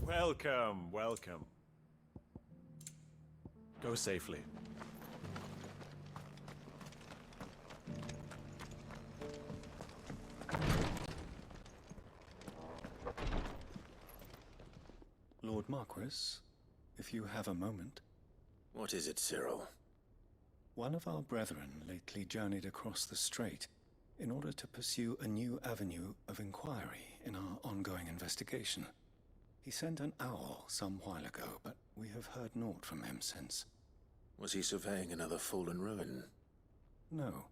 Welcome, welcome. Go safely. Lord Marquis, if you have a moment. What is it, Cyril? One of our brethren lately journeyed across the strait in order to pursue a new avenue of inquiry in our ongoing investigation. He sent an owl some while ago, but we have heard naught from him since. Was he surveying another fallen ruin? No.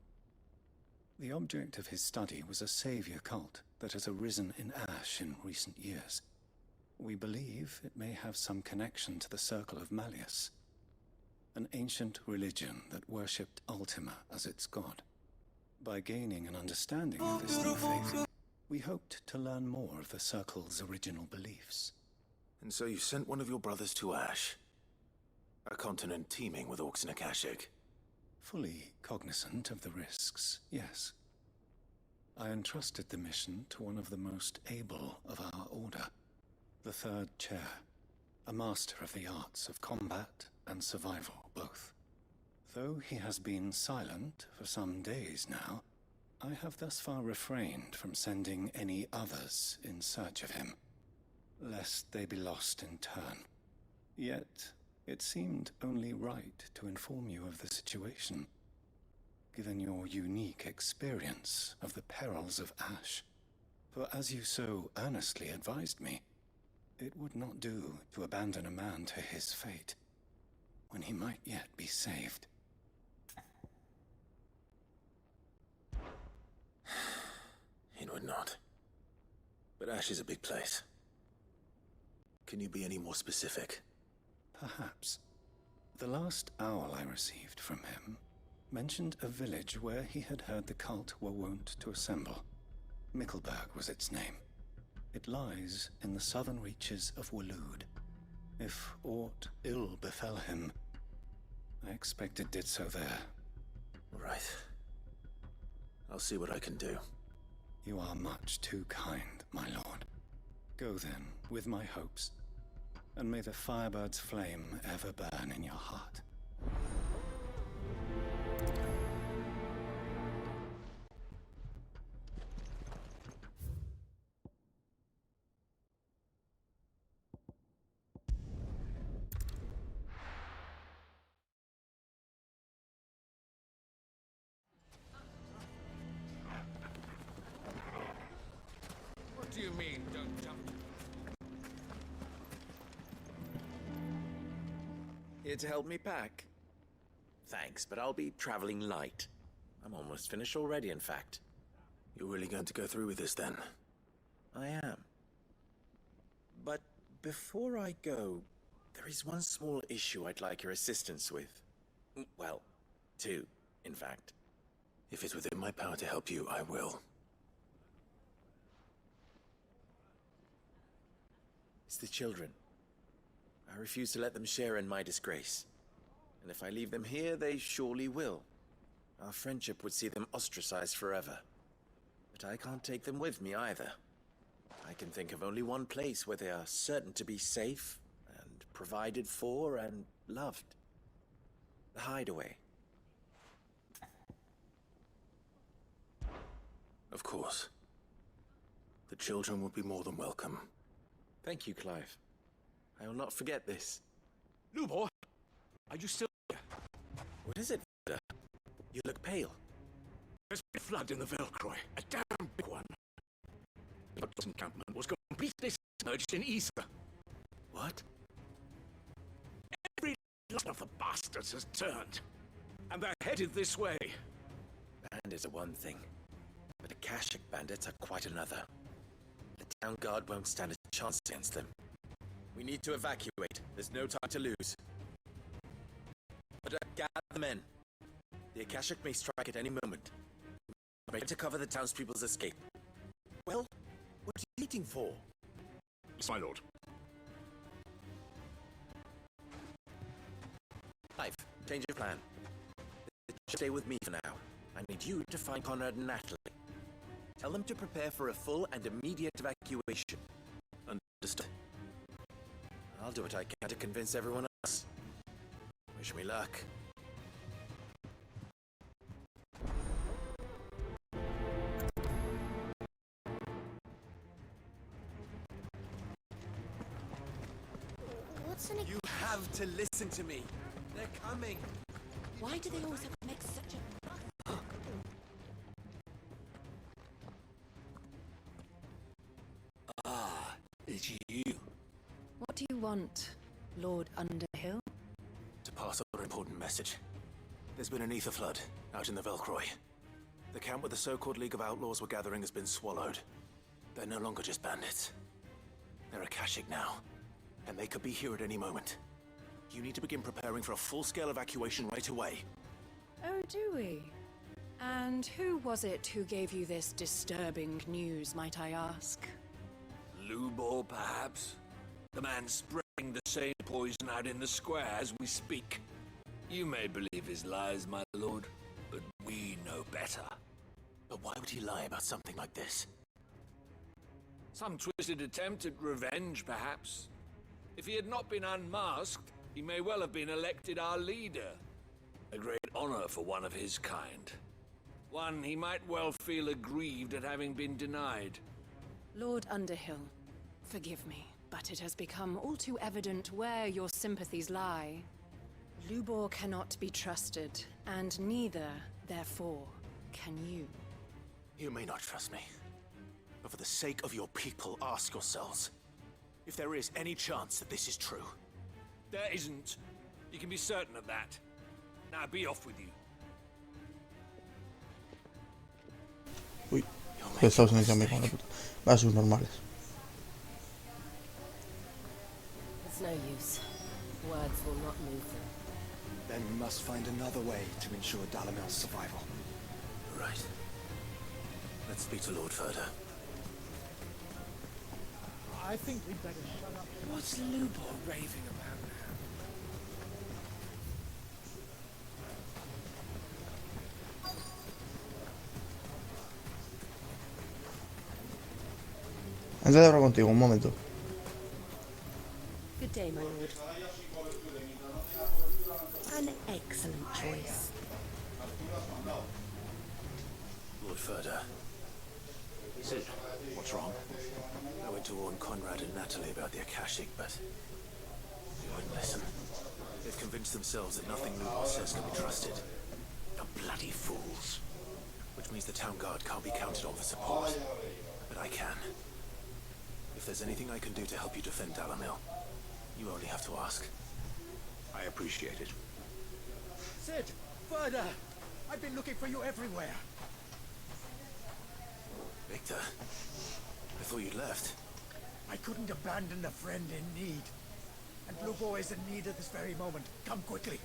The object of his study was a savior cult that has arisen in Ash in recent years. We believe it may have some connection to the Circle of Malleus, an ancient religion that worshipped Ultima as its god. By gaining an understanding of this new faith, we hoped to learn more of the Circle's original beliefs. And so you sent one of your brothers to Ash? A continent teeming with orcs and Akashic? Fully cognizant of the risks, yes. I entrusted the mission to one of the most able of our order, the Third Chair, a master of the arts of combat and survival both. Though he has been silent for some days now, I have thus far refrained from sending any others in search of him, lest they be lost in turn. Yet, it seemed only right to inform you of the situation, given your unique experience of the perils of Ash. For as you so earnestly advised me, it would not do to abandon a man to his fate, when he might yet be saved. It would not. But Ash is a big place. Can you be any more specific? Perhaps. The last owl I received from him mentioned a village where he had heard the cult were wont to assemble. Mickleburg was its name. It lies in the southern reaches of Waloed. If aught ill befell him, I expect it did so there. Right. I'll see what I can do. You are much too kind, my lord. Go then, with my hopes, and may the Firebird's flame ever burn in your heart. What do you mean, don't jump? Here to help me pack? Thanks, but I'll be traveling light. I'm almost finished already, in fact. You're really going to go through with this then? I am. But before I go, there is one small issue I'd like your assistance with. Well, two, in fact. If it's within my power to help you, I will. It's the children. I refuse to let them share in my disgrace. And if I leave them here, they surely will. Our friendship would see them ostracized forever. But I can't take them with me either. I can think of only one place where they are certain to be safe, and provided for, and loved. The Hideaway. Of course. The children would be more than welcome. Thank you, Clive. I will not forget this. Lubor, are you still here? What is it, Victor? You look pale. There's been a flood in the Velcroy, a damn big one. The encampment was completely submerged in ether. What? Every last of the bastards has turned, and they're headed this way. Bandits are one thing, but Akashic bandits are quite another. The town guard won't stand a chance against them. We need to evacuate. There's no time to lose. But gather the men. The Akashic may strike at any moment. We're to cover the townspeople's escape. Well, what are you waiting for? Yes, my lord. Clive, change your plan. Stay with me for now. I need you to find Conrad and Natalie. Tell them to prepare for a full and immediate evacuation. Understood. I'll do what I can to convince everyone else. Wish me luck. What's an... You have to listen to me. They're coming. Why do they always have to make such a... It's you. What do you want, Lord Underhill? To pass on an important message. There's been an ether flood out in the Velcroy. The camp where the so-called League of Outlaws were gathering has been swallowed. They're no longer just bandits. They're Akashic now, and they could be here at any moment. You need to begin preparing for a full-scale evacuation right away. Oh, do we? And who was it who gave you this disturbing news, might I ask? Lubor, perhaps? The man spraying the same poison out in the square as we speak. You may believe his lies, my lord, but we know better. But why would he lie about something like this? Some twisted attempt at revenge, perhaps. If he had not been unmasked, he may well have been elected our leader. A great honor for one of his kind. One he might well feel aggrieved at having been denied. Lord Underhill, forgive me, but it has become all too evident where your sympathies lie. Lubor cannot be trusted, and neither, therefore, can you. You may not trust me, but for the sake of your people, ask yourselves if there is any chance that this is true. There isn't. You can be certain of that. Now be off with you. Uy, Estados Unidos me con la puta. Va a sus normales. It's no use. Words will not move them. Then we must find another way to ensure Dalamel's survival. Right. Let's speak to Lord Furder. I think we'd better shut up. What's Lubor raving about now? Antes de hablar contigo, un momento. Good day, my lord. An excellent choice. Lord Furder. Sid, what's wrong? I went to warn Conrad and Natalie about the Akashic, but they wouldn't listen. They've convinced themselves that nothing Lubor says can be trusted. The bloody fools. Which means the town guard can't be counted on for support. But I can. If there's anything I can do to help you defend Dalamil, you only have to ask. I appreciate it. Sid! Further! I've been looking for you everywhere. Victor, I thought you'd left. I couldn't abandon a friend in need. And Lubor is in need at this very moment. Come quickly.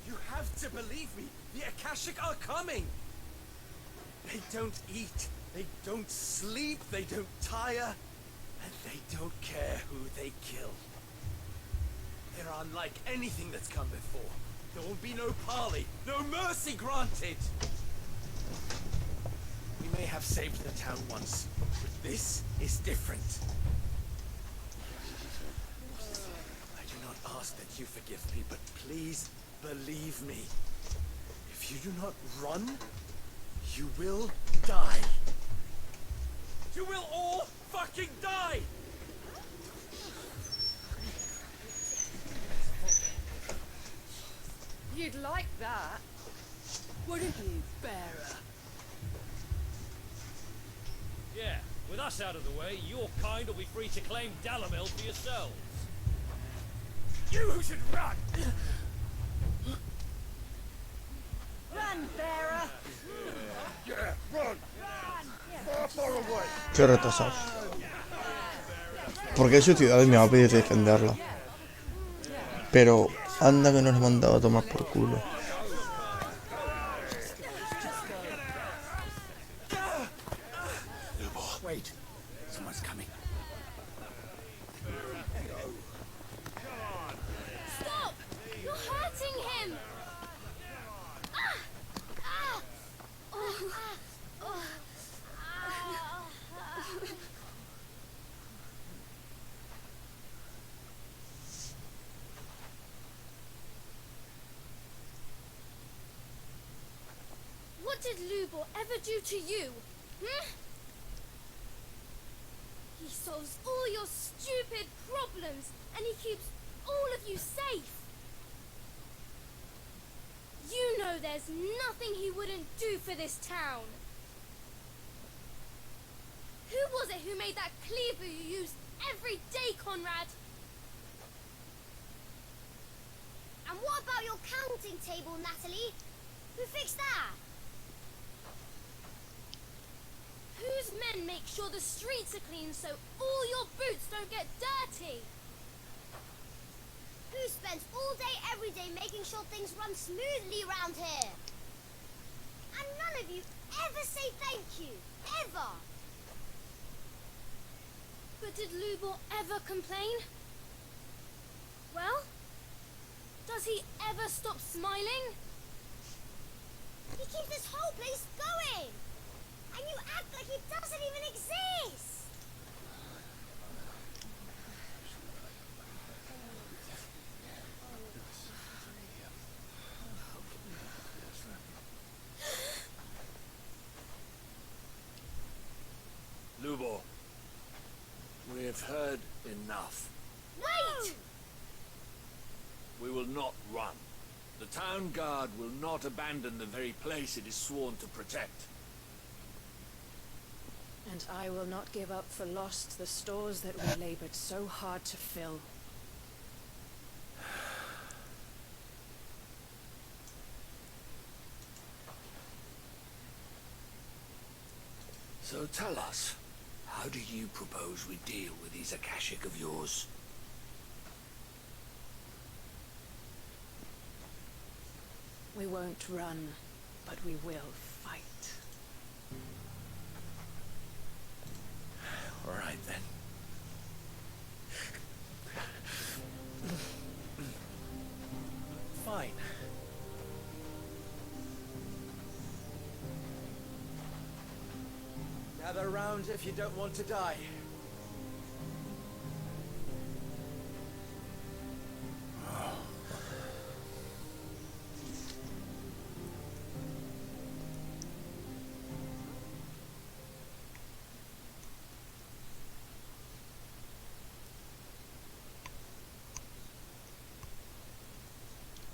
You have to believe me. The Akashic are coming. They don't eat. They don't sleep. They don't tire. And they don't care who they kill. They're unlike anything that's come before. There will be no parley, no mercy granted. We may have saved the town once, but this is different. I do not ask that you forgive me, but please believe me. If you do not run, you will die. You will all fucking die! You'd like that, wouldn't you, bearer? Yeah, with us out of the way, your kind will be free to claim Dalamil for yourselves. You should run! Run, bearer! Yeah, run! Far, far away! Qué retrasados. Porque es su ciudad y me va a pedir defenderla. Pero anda que nos ha mandado a tomar por culo. Wait, someone's coming. Stop! You're hurting him! Ah! Ah! Oh. Oh. What did Lubor ever do to you? Hmm? He solves all your stupid problems, and he keeps all of you safe. You know there's nothing he wouldn't do for this town. Who was it who made that cleaver you use every day, Conrad? And what about your counting table, Natalie? Who fixed that? Whose men make sure the streets are clean so all your boots don't get dirty? Who spends all day every day making sure things run smoothly around here? And none of you ever say thank you. Ever. But did Lubor ever complain? Well, does he ever stop smiling? He keeps this whole place going! And you act like it doesn't even exist! Lubor, we've heard enough. Wait! We will not run. The town guard will not abandon the very place it is sworn to protect. And I will not give up for lost the stores that we labored so hard to fill. So tell us, how do you propose we deal with these Akashic of yours? We won't run, but we will fight. All right, then. Fine. Gather around if you don't want to die.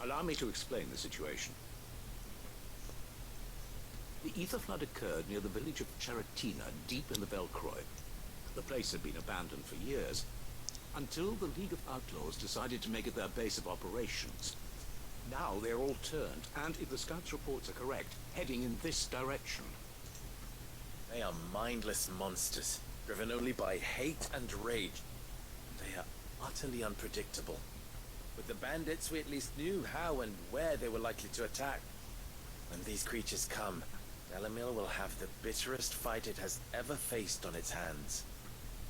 Allow me to explain the situation. The ether flood occurred near the village of Charatina, deep in the Velcroy. The place had been abandoned for years, until the League of Outlaws decided to make it their base of operations. Now they're all turned, and if the scouts' reports are correct, heading in this direction. They are mindless monsters, driven only by hate and rage. They are utterly unpredictable. With the bandits, we at least knew how and where they were likely to attack. When these creatures come, Dalamil will have the bitterest fight it has ever faced on its hands.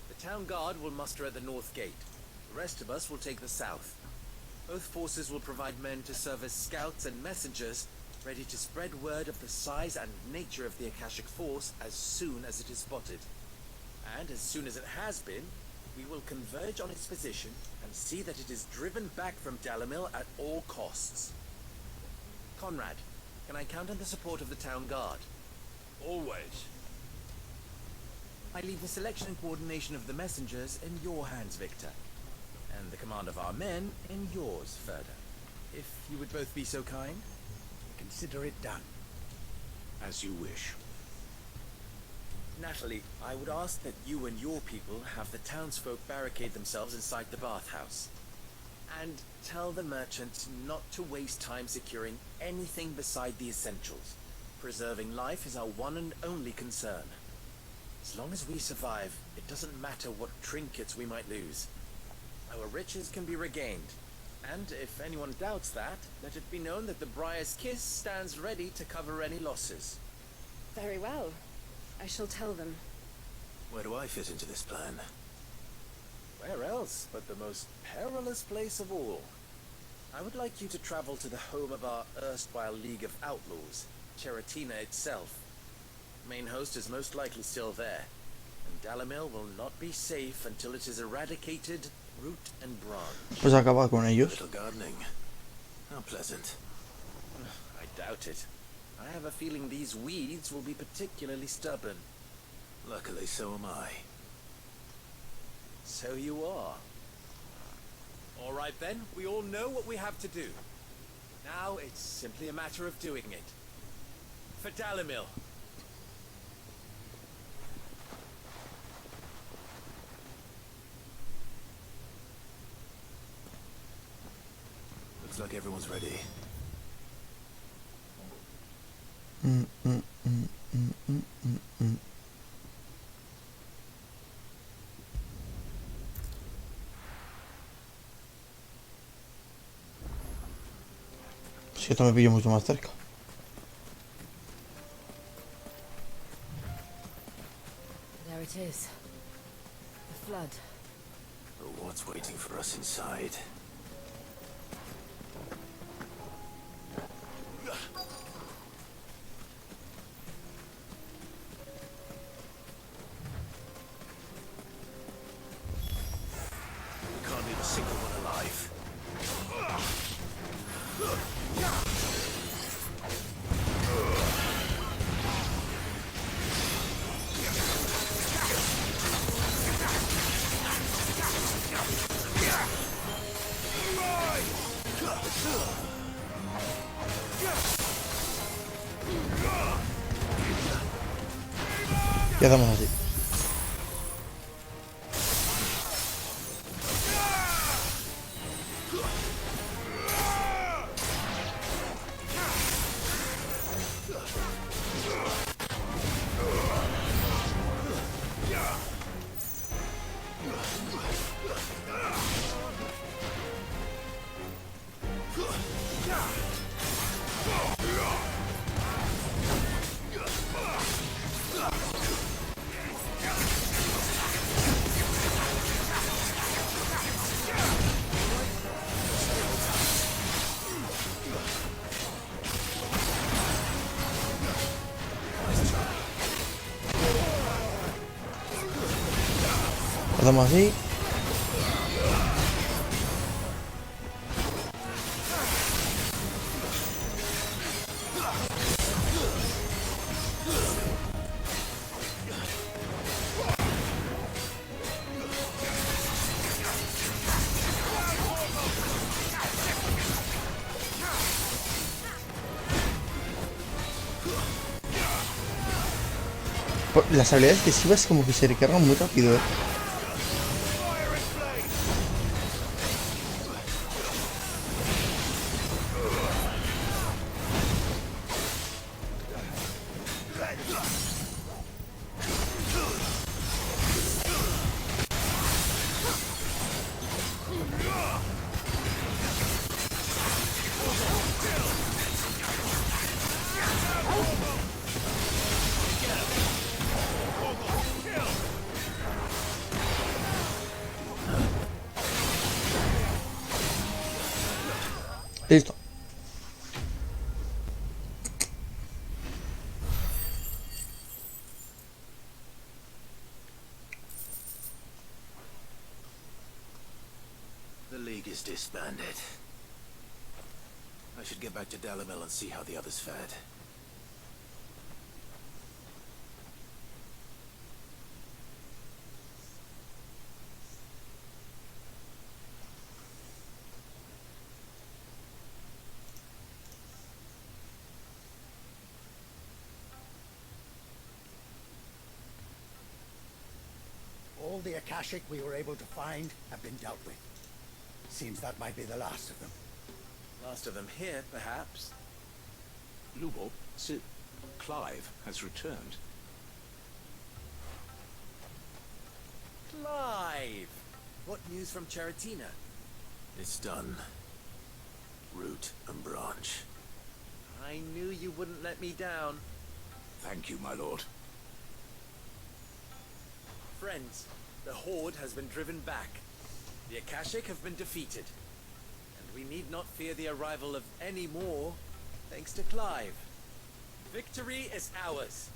The town guard will muster at the north gate. The rest of us will take the south. Both forces will provide men to serve as scouts and messengers, ready to spread word of the size and nature of the Akashic force as soon as it is spotted. And as soon as it has been, we will converge on its position and see that it is driven back from Dalamil at all costs. Conrad, can I count on the support of the town guard? Always. I leave the selection and coordination of the messengers in your hands, Victor. And the command of our men in yours, Ferda. If you would both be so kind. Consider it done. As you wish. Natalie, I would ask that you and your people have the townsfolk barricade themselves inside the bathhouse. And tell the merchants not to waste time securing anything beside the essentials. Preserving life is our one and only concern. As long as we survive, it doesn't matter what trinkets we might lose. Our riches can be regained. And if anyone doubts that, let it be known that the Briar's Kiss stands ready to cover any losses. Very well. I shall tell them. Where do I fit into this plan? Where else? else but the most perilous place of all. I would like you to travel to the home of our erstwhile League of Outlaws, Cheratina itself. Main host is most likely still there, and Dalamil will not be safe until it is eradicated, root and branch. Pues acaba con ellos. Little gardening. How pleasant. I doubt it. I have a feeling these weeds will be particularly stubborn. Luckily, so am I. So you are. All right then, we all know what we have to do. Now it's simply a matter of doing it. For Dalamil. Looks like everyone's ready. Si esto me pillo mucho más cerca. There it is. The flood. But what's waiting for us inside? We can't leave a single one alive. ¿Qué hacemos así? Hacemos así. Las habilidades defensivas como que se recargan muy rápido, Listo. The League is disbanded. I should get back to Dalamil and see how the others fared. All the Akashic we were able to find have been dealt with. Seems that might be the last of them. Last of them here, perhaps. Lubor, Clive has returned. Clive! What news from Cheratina? It's done. Root and branch. I knew you wouldn't let me down. Thank you, my lord. Friends, the Horde has been driven back. The Akashic have been defeated, and we need not fear the arrival of any more, thanks to Clive. Victory is ours.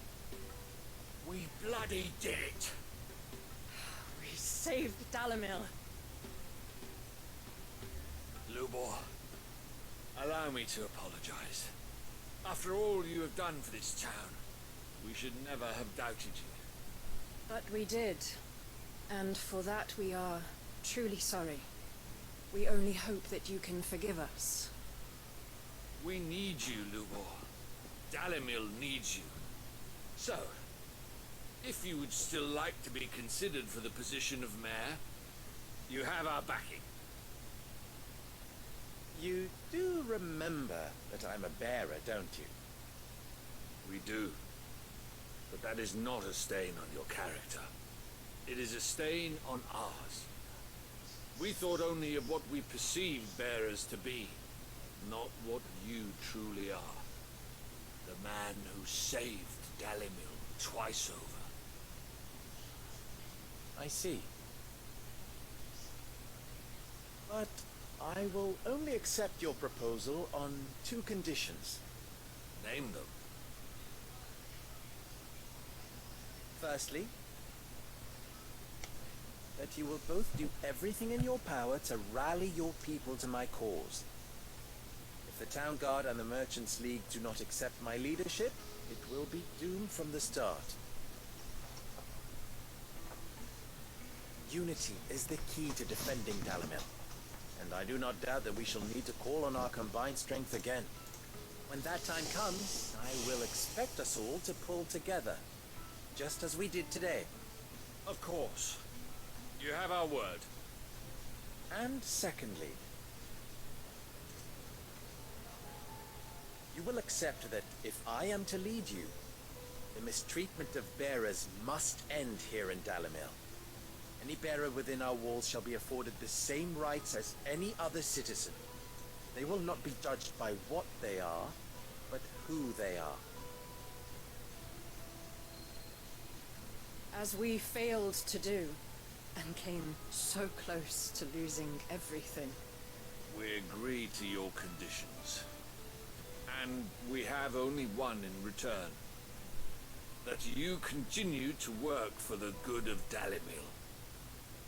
We bloody did it! We saved Dalamil. Lubor, allow me to apologize. After all you have done for this town, we should never have doubted you. But we did. And for that we are truly sorry. We only hope that you can forgive us. We need you, Lubor. Dalamil needs you. So, if you would still like to be considered for the position of mayor, you have our backing. You do remember that I'm a bearer, don't you? We do. But that is not a stain on your character. It is a stain on ours. We thought only of what we perceived bearers to be, not what you truly are. The man who saved Dalamil twice over. I see. But I will only accept your proposal on 2 conditions. Name them. Firstly, that you will both do everything in your power to rally your people to my cause. If the Town Guard and the Merchants League do not accept my leadership, it will be doomed from the start. Unity is the key to defending Dalamil, and I do not doubt that we shall need to call on our combined strength again. When that time comes, I will expect us all to pull together, just as we did today. Of course. You have our word. And secondly, you will accept that if I am to lead you, the mistreatment of bearers must end here in Dalamil. Any bearer within our walls shall be afforded the same rights as any other citizen. They will not be judged by what they are, but who they are. As we failed to do, and came so close to losing everything. We agree to your conditions. And we have only one in return. That you continue to work for the good of Dalamil,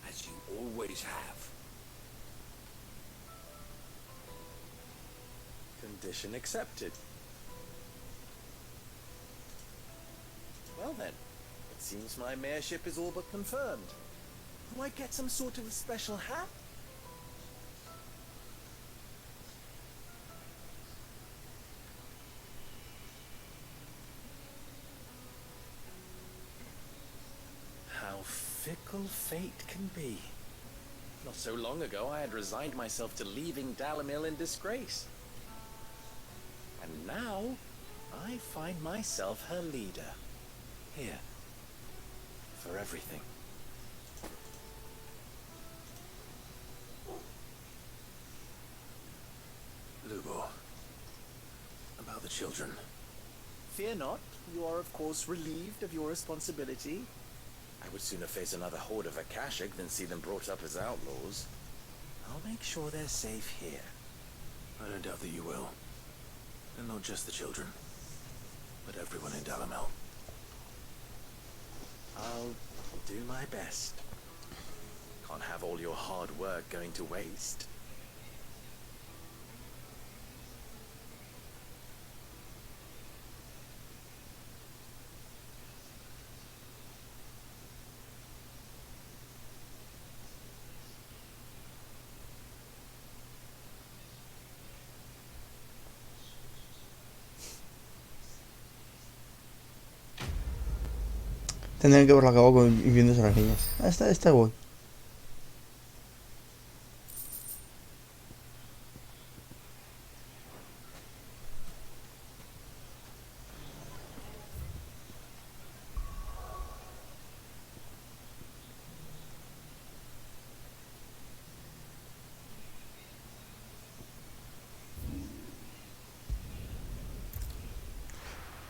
as you always have. Condition accepted. Well then, it seems my mayorship is all but confirmed. Do I get some sort of a special hat? How fickle fate can be. Not so long ago I had resigned myself to leaving Dalamil in disgrace. And now, I find myself her leader. Here. For everything. Lubor, about the children. Fear not, you are of course relieved of your responsibility. I would sooner face another horde of Akashic than see them brought up as outlaws. I'll make sure they're safe here. I don't doubt that you will. And not just the children, but everyone in Dalamil. I'll do my best. Can't have all your hard work going to waste. Tendrían que haberla acabado viéndose a las niñas. Esta voy.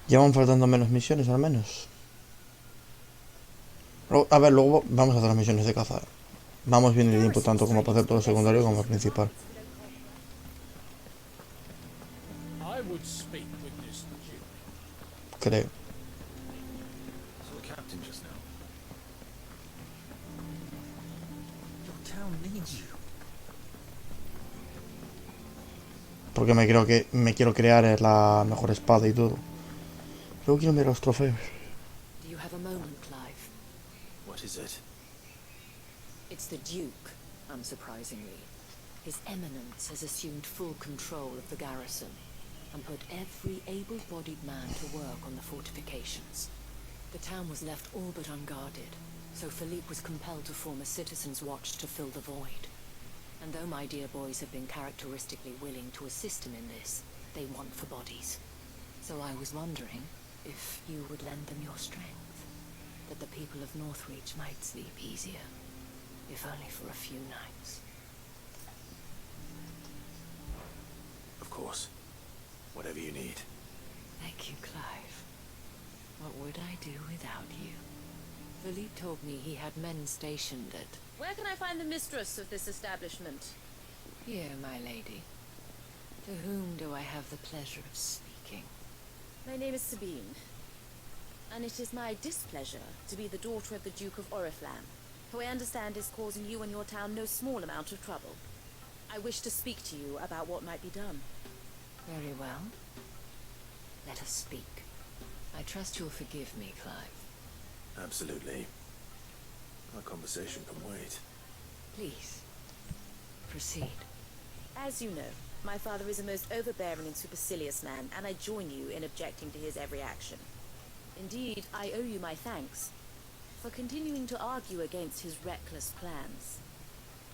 Ya van faltando menos misiones al menos. A ver, luego vamos a hacer las misiones de caza. Vamos bien de tiempo, tanto como para hacer todo lo secundario como el principal. I would speak with this Duke. Creo. Saw the captain just now. Your town needs you. Porque me quiero crear la mejor espada y todo. Luego quiero ver los trofeos. Do you have a moment, Clive? What is it? It's the Duke, unsurprisingly. His Eminence has assumed full control of the garrison and put every able-bodied man to work on the fortifications. The town was left all but unguarded, so Philippe was compelled to form a citizens' watch to fill the void. And though my dear boys have been characteristically willing to assist him in this, they want for bodies. So I was wondering if you would lend them your strength, that the people of Northreach might sleep easier, if only for a few nights. Of course. Whatever you need. Thank you, Clive. What would I do without you? Philippe told me he had men stationed at... Where can I find the mistress of this establishment? Here, my lady. To whom do I have the pleasure of speaking? My name is Sabine, and it is my displeasure to be the daughter of the Duke of Oriflamme, who I understand is causing you and your town no small amount of trouble. I wish to speak to you about what might be done. Very well. Let us speak. I trust you'll forgive me, Clive. Absolutely. Our conversation can wait. Please, proceed. As you know, my father is a most overbearing and supercilious man, and I join you in objecting to his every action. Indeed, I owe you my thanks for continuing to argue against his reckless plans.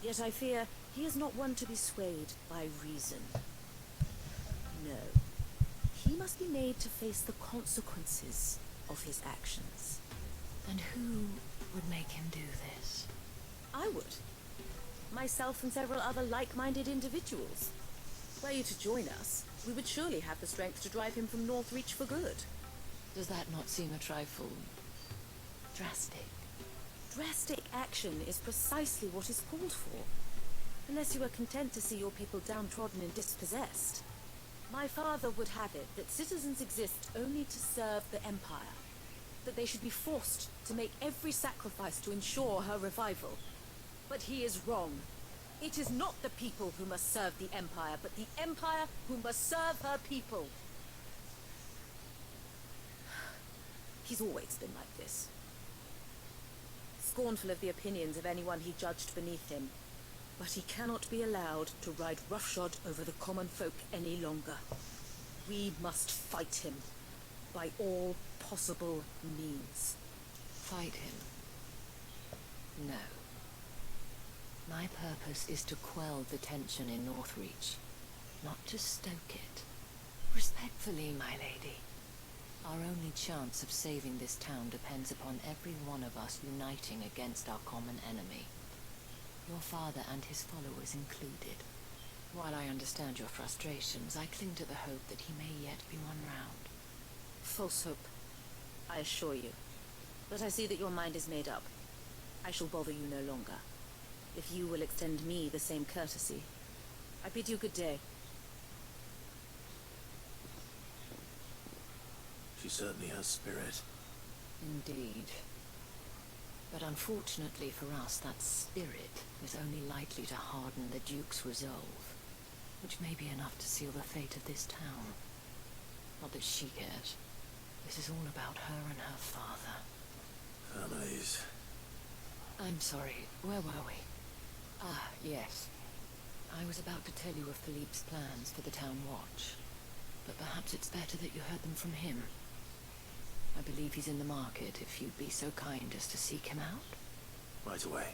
Yet I fear he is not one to be swayed by reason. No. He must be made to face the consequences of his actions. And who would make him do this? I would. Myself and several other like-minded individuals. Were you to join us, we would surely have the strength to drive him from Northreach for good. Does that not seem a trifle... drastic? Drastic action is precisely what is called for. Unless you are content to see your people downtrodden and dispossessed. My father would have it that citizens exist only to serve the Empire. That they should be forced to make every sacrifice to ensure her revival. But he is wrong. It is not the people who must serve the Empire, but the Empire who must serve her people. He's always been like this. Scornful of the opinions of anyone he judged beneath him. But he cannot be allowed to ride roughshod over the common folk any longer. We must fight him. By all possible means. Fight him? No. My purpose is to quell the tension in Northreach, not to stoke it. Respectfully, my lady. Our only chance of saving this town depends upon every one of us uniting against our common enemy. Your father and his followers included. While I understand your frustrations, I cling to the hope that he may yet be won round. False hope, I assure you. But I see that your mind is made up. I shall bother you no longer. If you will extend me the same courtesy, I bid you good day. She certainly has spirit. Indeed. But unfortunately for us, that spirit is only likely to harden the Duke's resolve, which may be enough to seal the fate of this town. Not that she cares. This is all about her and her father. Families. I'm sorry, where were we? Ah, yes. I was about to tell you of Philippe's plans for the town watch, but perhaps it's better that you heard them from him. I believe he's in the market, if you'd be so kind as to seek him out. Right away.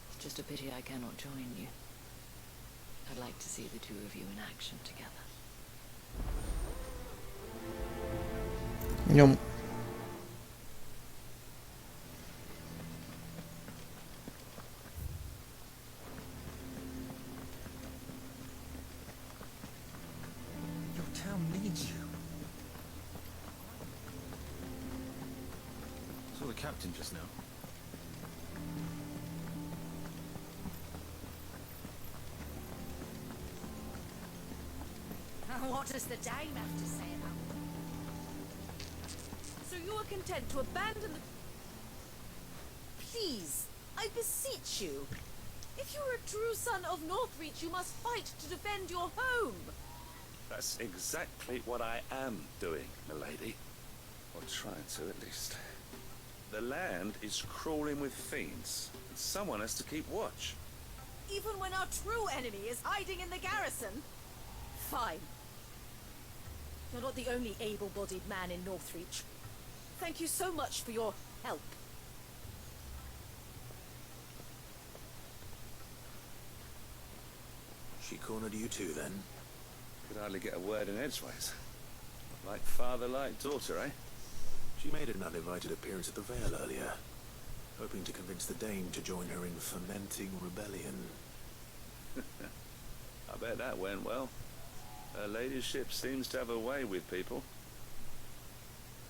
It's just a pity I cannot join you. I'd like to see the two of you in action together. Yum. Your town needs you. Saw the captain just now. What does the dame have to say about it? So you are content to abandon the... Please, I beseech you. If you are a true son of Northreach, you must fight to defend your home. That's exactly what I am doing, milady. Or trying to, at least. The land is crawling with fiends, and someone has to keep watch. Even when our true enemy is hiding in the garrison? Fine. You're not the only able-bodied man in Northreach. Thank you so much for your help. She cornered you too, then? Could hardly get a word in edgeways. Like father, like daughter, eh? She made an uninvited appearance at the Vale earlier, hoping to convince the Dame to join her in fomenting rebellion. I bet that went well. Her ladyship seems to have a way with people.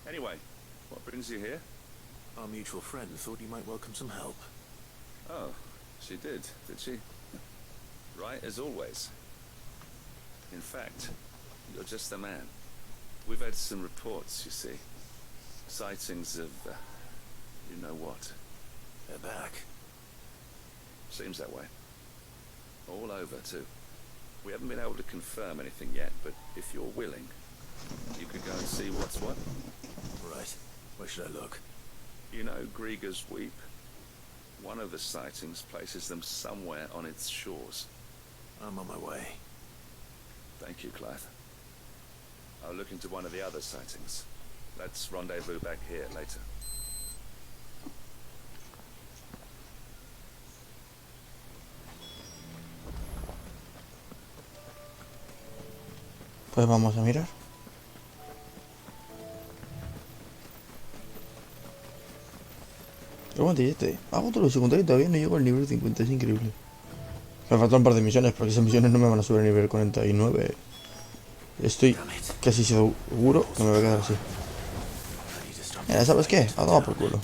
Anyway, what brings you here? Our mutual friend thought you might welcome some help. Oh, she did she? Right as always. In fact, you're just the man. We've had some reports, you see. Sightings of, you know what. They're back. Seems that way. All over, too. We haven't been able to confirm anything yet, but if you're willing, you could go and see what's what. Right. Where should I look? You know Grieger's Weep? One of the sightings places them somewhere on its shores. I'm on my way. Thank you, Clive. I'll look into one of the other sightings. Let's rendezvous back here later. Pues vamos a mirar. ¿Qué este? Hago todo lo secundario y todavía no llego al nivel 50, es increíble. Me faltan un par de misiones, porque esas misiones no me van a subir a nivel 49. Estoy casi seguro que me voy a quedar así. Mira, ¿sabes qué? A tomar por culo.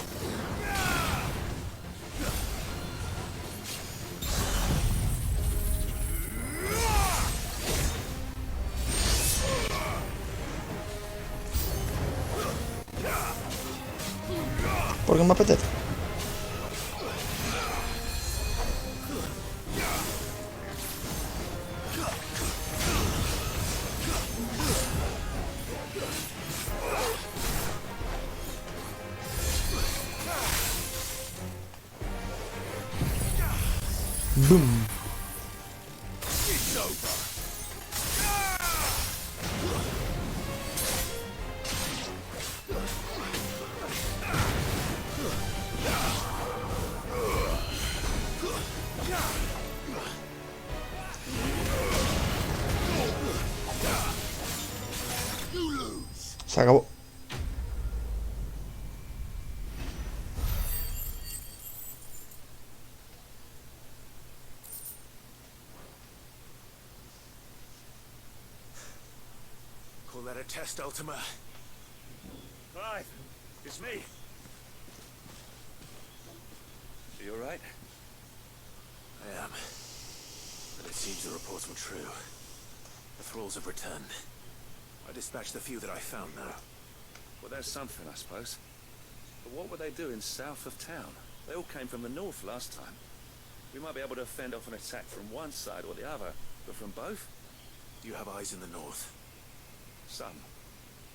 Porque me apetece. Boom. Se acabó. Call that a test, Ultima? Clive, it's me. Are you alright? I am. But it seems the reports were true. The thralls have returned. I dispatched the few that I found now. Well, there's something, I suppose. But what were they doing south of town? They all came from the north last time. We might be able to fend off an attack from one side or the other, but from both? You have eyes in the north. Some.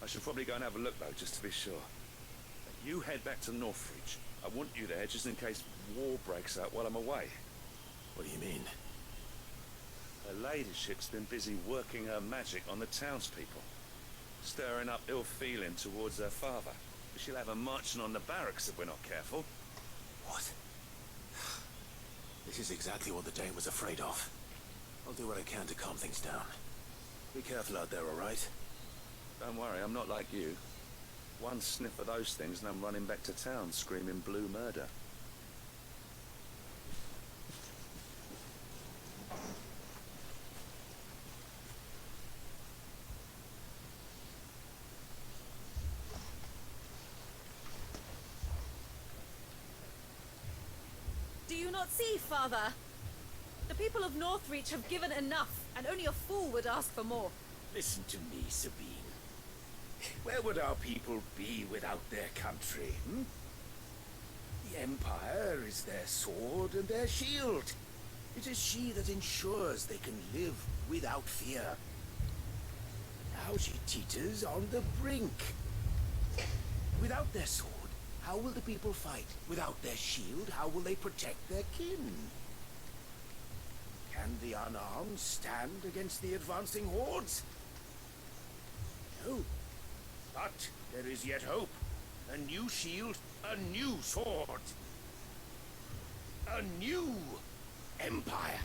I should probably go and have a look, though, just to be sure. You head back to Northreach. I want you there just in case war breaks out while I'm away. What do you mean? Her ladyship's been busy working her magic on the townspeople, stirring up ill feeling towards her father. She'll have her marching on the barracks if we're not careful. What? This is exactly what the Dame was afraid of. I'll do what I can to calm things down. Be careful out there, all right? Don't worry, I'm not like you. One sniff of those things and I'm running back to town screaming blue murder. Do you not see, Father? The people of Northreach have given enough, and only a fool would ask for more. Listen to me, Sabine. Where would our people be without their country, hmm? The Empire is their sword and their shield. It is she that ensures they can live without fear. Now she teeters on the brink. Without their sword, how will the people fight? Without their shield, how will they protect their kin? Can the unarmed stand against the advancing hordes? No. But there is yet hope. A new shield, a new sword. A new empire.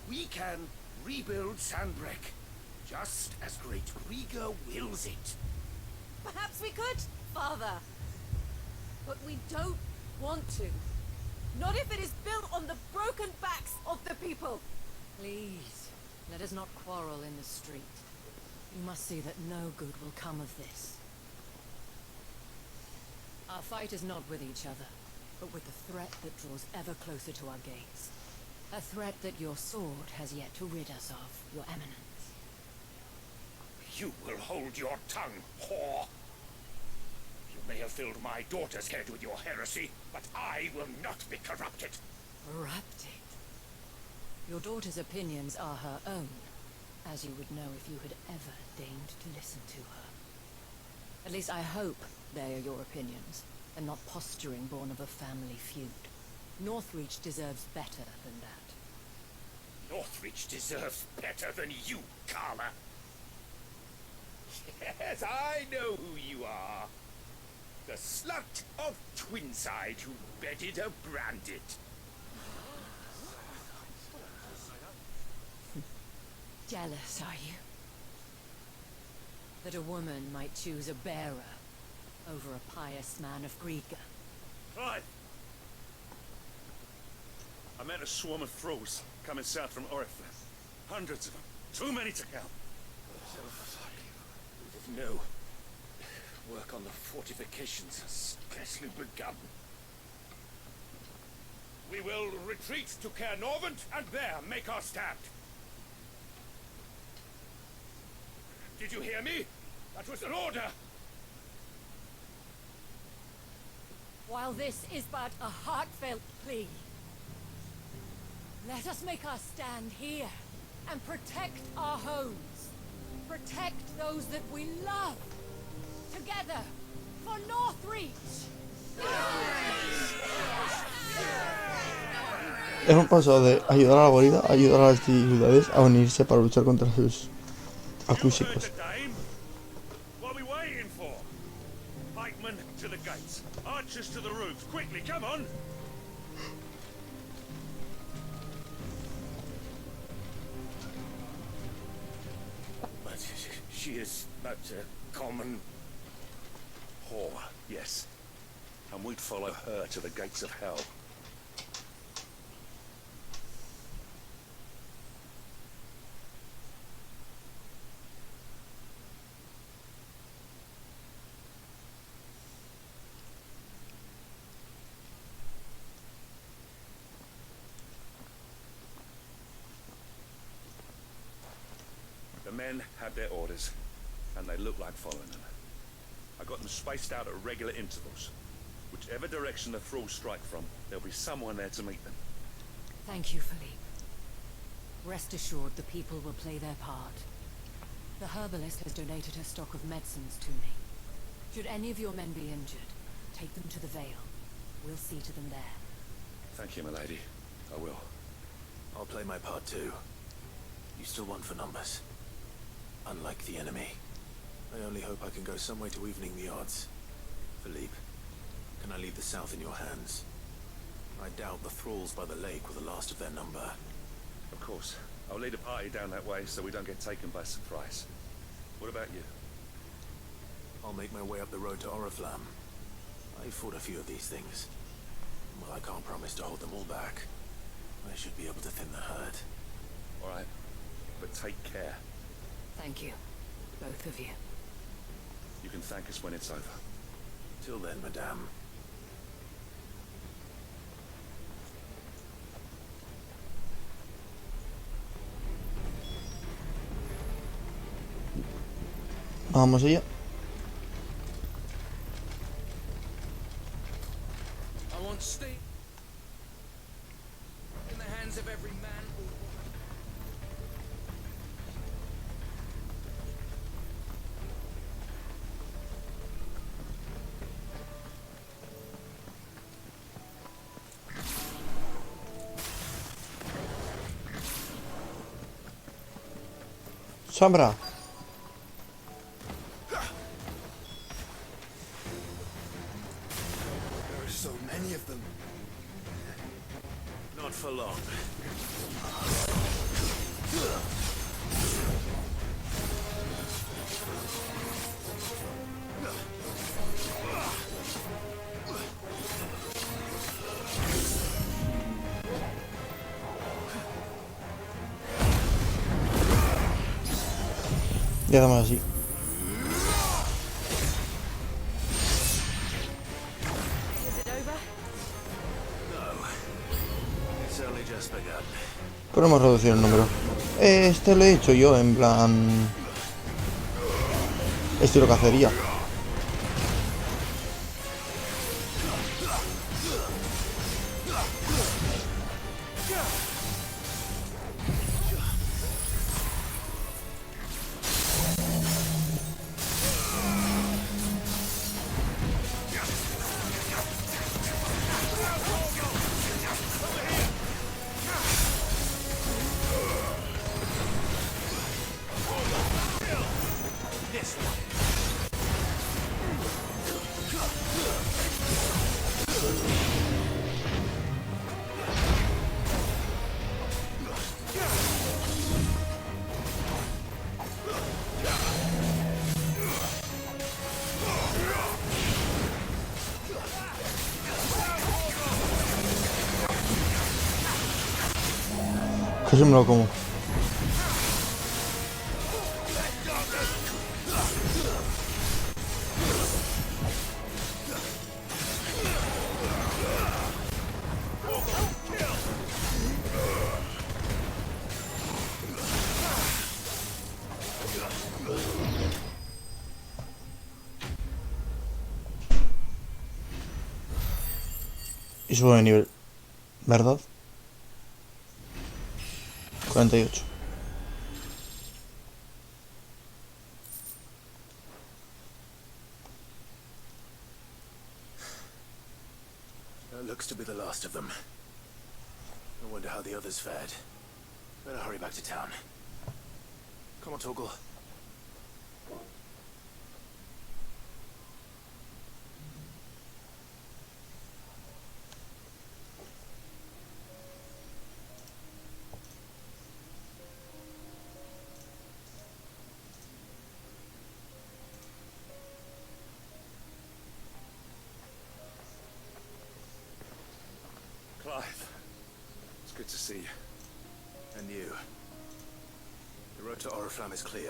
We can rebuild Sandbreck, just as Great Rieger wills it. Perhaps we could, Father. But we don't want to. Not if it is built on the broken backs of the people. Please, let us not quarrel in the street. You must see that no good will come of this. Our fight is not with each other, but with the threat that draws ever closer to our gaze. A threat that your sword has yet to rid us of, Your Eminence. You will hold your tongue, whore. You may have filled my daughter's head with your heresy, but I will not be corrupted. Corrupted? Your daughter's opinions are her own, as you would know if you had ever deigned to listen to her. At least I hope they are your opinions, and not posturing born of a family feud. Northreach deserves better than that. Northreach deserves better than you, Carla. Yes, I know who you are. The slut of Twinside who bedded a branded. Jealous, are you? That a woman might choose a bearer over a pious man of Griega. Clive! I met a swarm of thralls coming south from Oriflamme. Hundreds of them. Too many to count. No. Work on the fortifications has scarcely begun. We will retreat to Caer Norvent and there make our stand. Did you hear me? That was an order! While this is but a heartfelt plea, let us make our stand here and protect our homes. Protect those that we love. Together, for Northreach! Hemos pasado de ayudar a la guarida a ayudar a las ciudades a unirse para luchar contra sus acúsicos. What are we waiting for? Pikemen to the gates. Archers to the roofs. Quickly, come on! But she is but a common whore, yes. And we'd follow her to the gates of hell. The men had their orders, and they looked like following them. I got them spaced out at regular intervals. Whichever direction the thralls strike from, there'll be someone there to meet them. Thank you, Philippe. Rest assured the people will play their part. The herbalist has donated her stock of medicines to me. Should any of your men be injured, take them to the Vale. We'll see to them there. Thank you, milady. I will. I'll play my part too. You still want for numbers. Unlike the enemy. I only hope I can go some way to evening the odds. Philippe, can I leave the south in your hands? I doubt the thralls by the lake were the last of their number. Of course. I'll lead a party down that way so we don't get taken by surprise. What about you? I'll make my way up the road to Oriflamme. I fought a few of these things. Well, I can't promise to hold them all back. I should be able to thin the herd. All right. But take care. Thank you. Both of you. You can thank us when it's over. Till then, madame. Vamos allá. I want state in the hands of every man or Sombra. There are so many of them. Not for long. Ya damos así. No. It's only just begun. Pero hemos reducido el número. Este lo he hecho yo en plan... estilo cacería. Casi me lo como. Y subo de nivel, ¿verdad? 48. That looks to be the last of them. I wonder how the others fared. Better hurry back to town. Come on, Torgal. Clive, it's good to see you. And you. The road to Oriflamme is clear.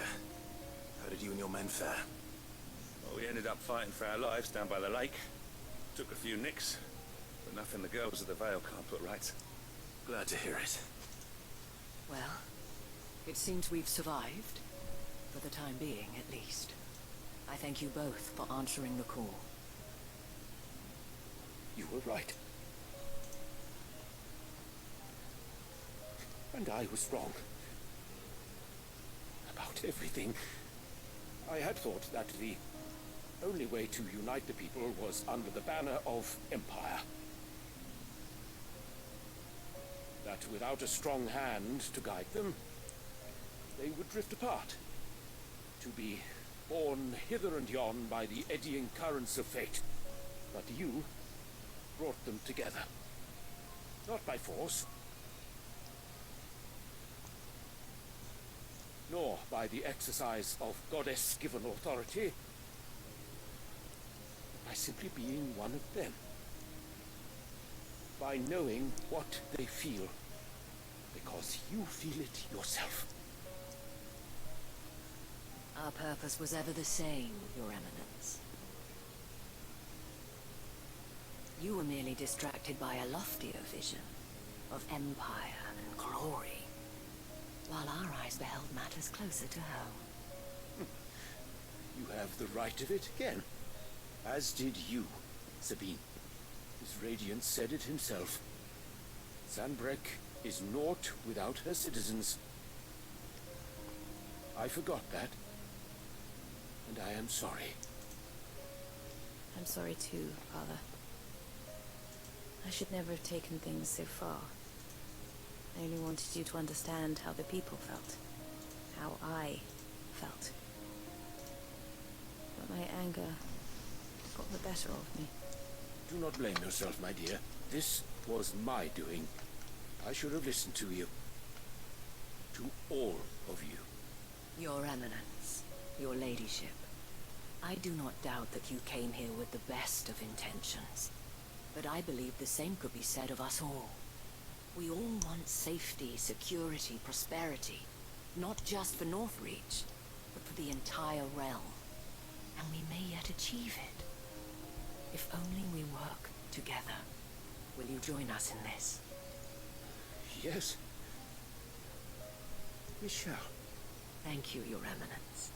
How did you and your men fare? Well, we ended up fighting for our lives down by the lake. Took a few nicks, but nothing the girls of the Vale can't put right. Glad to hear it. Well, it seems we've survived. For the time being, at least. I thank you both for answering the call. You were right. And I was wrong. About everything. I had thought that the only way to unite the people was under the banner of Empire. That without a strong hand to guide them, they would drift apart. To be borne hither and yon by the eddying currents of fate. But you brought them together. Not by force, nor by the exercise of goddess-given authority, but by simply being one of them. By knowing what they feel, because you feel it yourself. Our purpose was ever the same, Your Eminence. You were merely distracted by a loftier vision of empire and glory, while our eyes beheld matters closer to home. You have the right of it again. As did you, Sabine. His Radiance said it himself. Sanbreque is naught without her citizens. I forgot that. And I am sorry. I'm sorry too, Father. I should never have taken things so far. I only wanted you to understand how the people felt. How I felt. But my anger got the better of me. Do not blame yourself, my dear. This was my doing. I should have listened to you. To all of you. Your Eminence, your Ladyship, I do not doubt that you came here with the best of intentions. But I believe the same could be said of us all. We all want safety, security, prosperity. Not just for Northreach, but for the entire realm. And we may yet achieve it. If only we work together. Will you join us in this? Yes. We shall. Thank you, Your Eminence.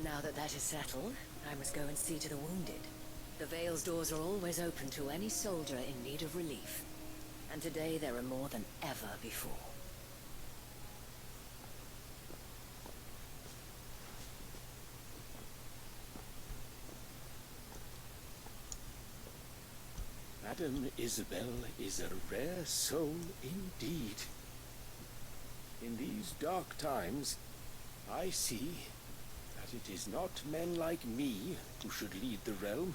Now that that is settled, I must go and see to the wounded. The Vale's doors are always open to any soldier in need of relief. And today there are more than ever before. Madame Isabel is a rare soul indeed. In these dark times, I see that it is not men like me who should lead the realm,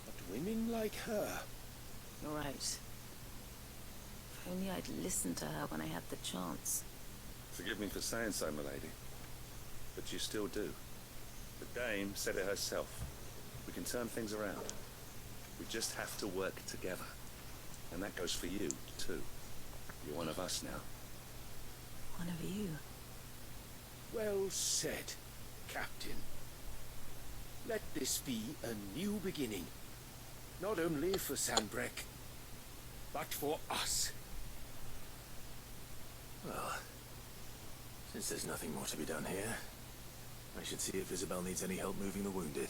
but women like her. You're right. If only I'd listened to her when I had the chance. Forgive me for saying so, milady, but you still do. The Dame said it herself. We can turn things around. We just have to work together. And that goes for you, too. You're one of us now. One of you. Well said, Captain. Let this be a new beginning. Not only for Sanbreque, but for us. Well, since there's nothing more to be done here, I should see if Isabel needs any help moving the wounded.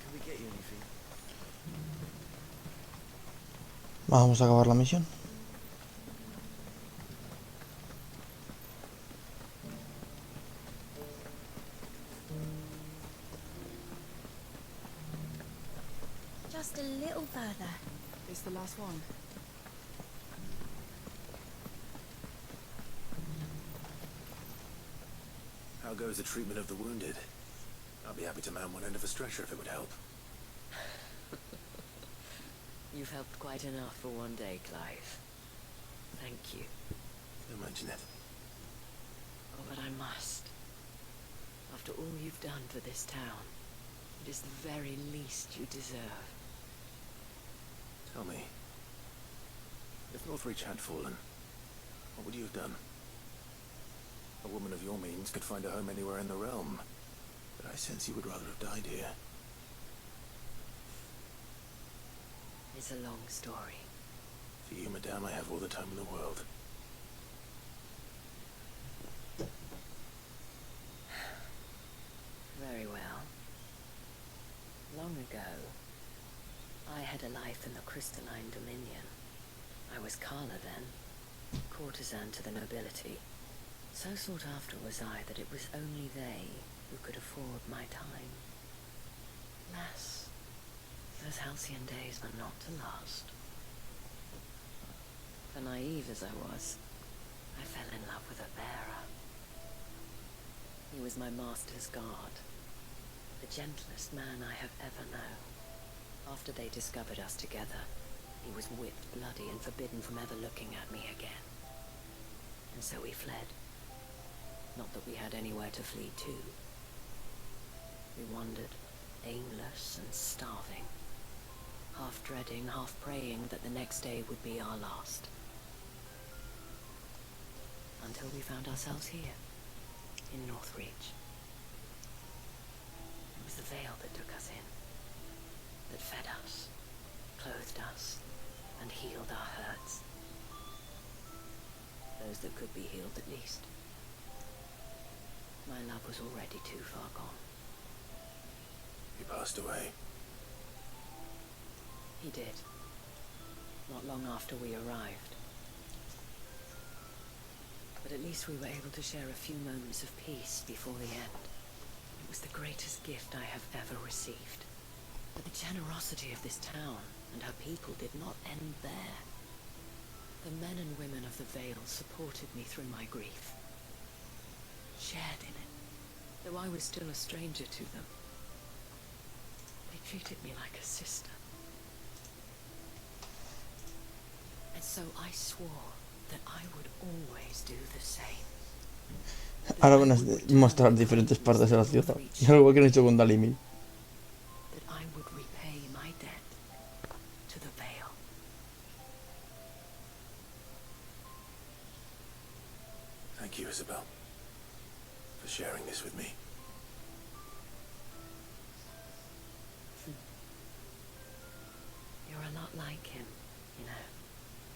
Can we get you anything? Vamos a acabar la misión. Just a little further. It's the last one. How goes the treatment of the wounded? I'll be happy to man one end of a stretcher if it would help. You've helped quite enough for one day, Clive. Thank you. Don't mention it. Oh, but I must. After all you've done for this town, it is the very least you deserve. Tell me, if Northreach had fallen, what would you have done? A woman of your means could find a home anywhere in the realm, but I sense you would rather have died here. It's a long story. For you, madame, I have all the time in the world. Very well. Long ago, I had a life in the Crystalline Dominion. I was Carla then, courtesan to the nobility. So sought after was I that it was only they who could afford my time. Alas, those halcyon days were not to last. For naive as I was, I fell in love with a bearer. He was my master's guard, the gentlest man I have ever known. After they discovered us together, he was whipped bloody and forbidden from ever looking at me again. And so we fled. Not that we had anywhere to flee to. We wandered, aimless and starving, half dreading, half praying that the next day would be our last. Until we found ourselves here, in Northreach. It was the Vale that took us in, that fed us, clothed us, and healed our hurts. Those that could be healed, at least. My love was already too far gone. He passed away. He did. Not long after we arrived. But at least we were able to share a few moments of peace before the end. It was the greatest gift I have ever received. But the generosity of this town and her people did not end there. The men and women of the Vale supported me through my grief. Shared in it, though I was still a stranger to them. They treated me like a sister. And so I swore that I would always do the same. Ahora van a mostrar diferentes partes de la ciudad. Y algo que han hecho con Dalimil. That I would repay my debt to the Vale. Thank you, Isabel, for sharing this with me. You're a lot like him, you know.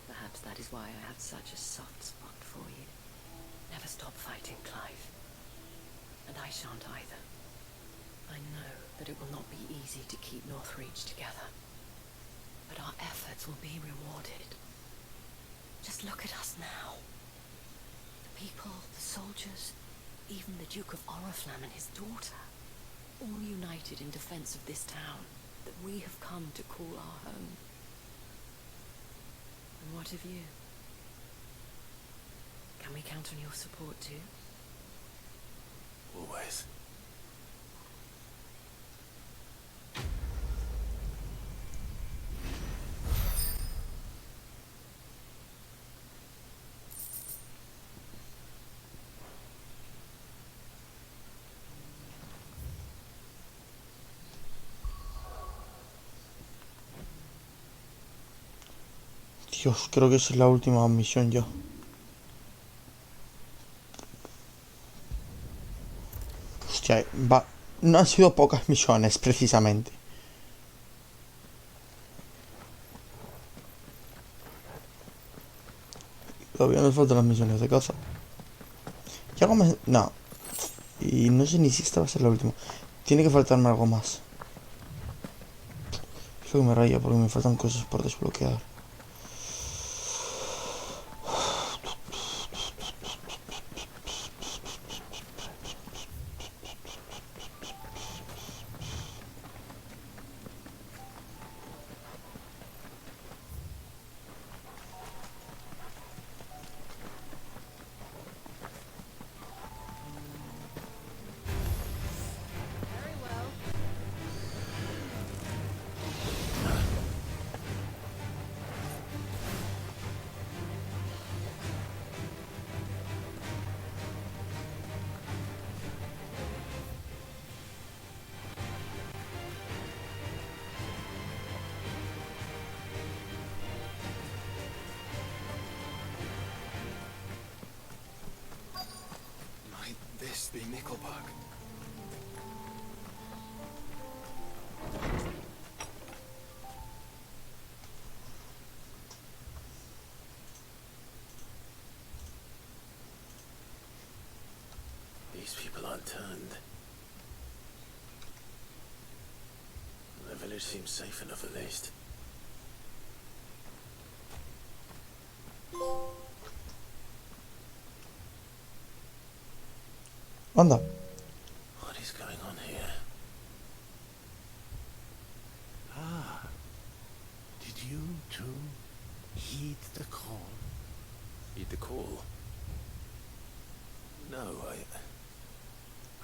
Perhaps that is why I had such a soft spot for you. Never stop fighting, Clive. And I shan't either. I know that it will not be easy to keep Northreach together. But our efforts will be rewarded. Just look at us now. The people, the soldiers, even the Duke of Oriflamme and his daughter. All united in defense of this town that we have come to call our home. And what of you? Can we count on your support too? Always. Dios, creo que esa es la última misión ya. Hostia, va. No han sido pocas misiones, precisamente. Todavía nos faltan las misiones de caza. Y algo más. No. Y no sé ni si esta va a ser la última. Tiene que faltarme algo más. Es lo que me raya porque me faltan cosas por desbloquear. This be Nickelbug. These people aren't turned. The village seems safe enough at least. Anda. What is going on here? Ah, did you too heed the call? Heed the call? No,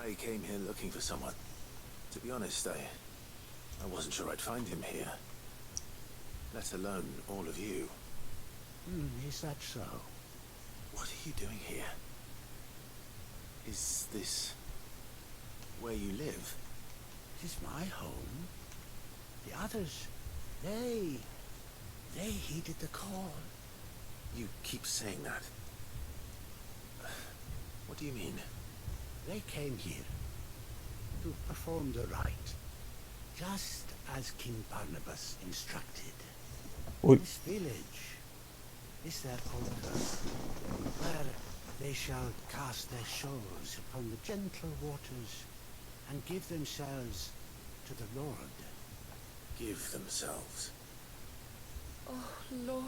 I came here looking for someone. To be honest, I wasn't sure I'd find him here. Let alone all of you. Is that so? What are you doing here? Is this where you live? It is my home. The others, they heeded the call. You keep saying that. What do you mean? They came here to perform the rite, just as King Barnabas instructed. Uy. This village is their altar, where they shall cast their souls upon the gentle waters and give themselves to the Lord. Give themselves. Oh, Lord,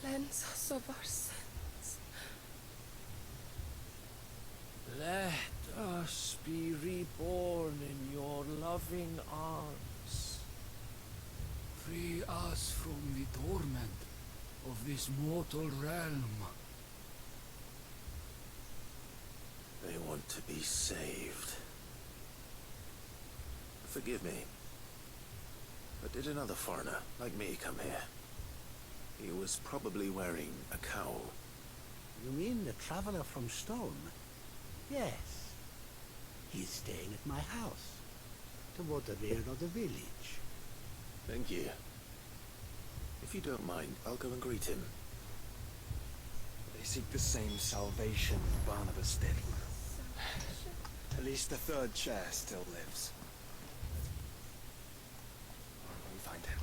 cleanse us of our sins. Let us be reborn in your loving arms. Free us from the torment of this mortal realm. They want to be saved. Forgive me. But did another foreigner, like me, come here? He was probably wearing a cowl. You mean the traveler from Stone? Yes. He's staying at my house, toward the rear of the village. Thank you. If you don't mind, I'll go and greet him. They seek the same salvation Barnabas did. At least the third chair still lives. I'll find him.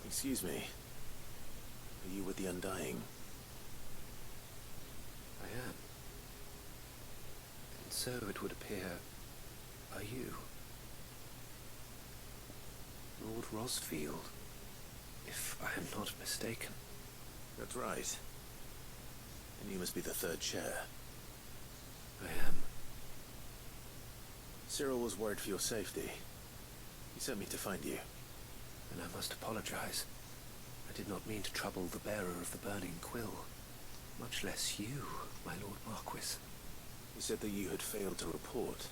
Excuse me. Are you with the Undying? I am. And so it would appear, are you? Lord Rosfield, if I am not mistaken. That's right. And you must be the third chair. I am. Cyril was worried for your safety. He sent me to find you. And I must apologize. I did not mean to trouble the bearer of the burning quill, much less you, my Lord Marquis. You said that you had failed to report.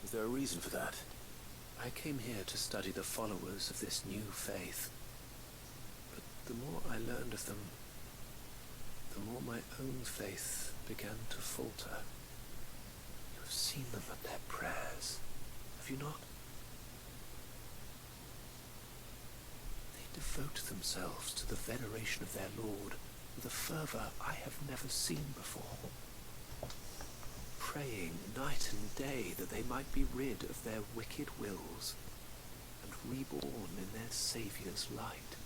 Is there a reason for that? I came here to study the followers of this new faith. But the more I learned of them, the more my own faith began to falter. You have seen them at their prayers, have you not? Devote themselves to the veneration of their Lord with a fervor I have never seen before, praying night and day that they might be rid of their wicked wills and reborn in their Saviour's light.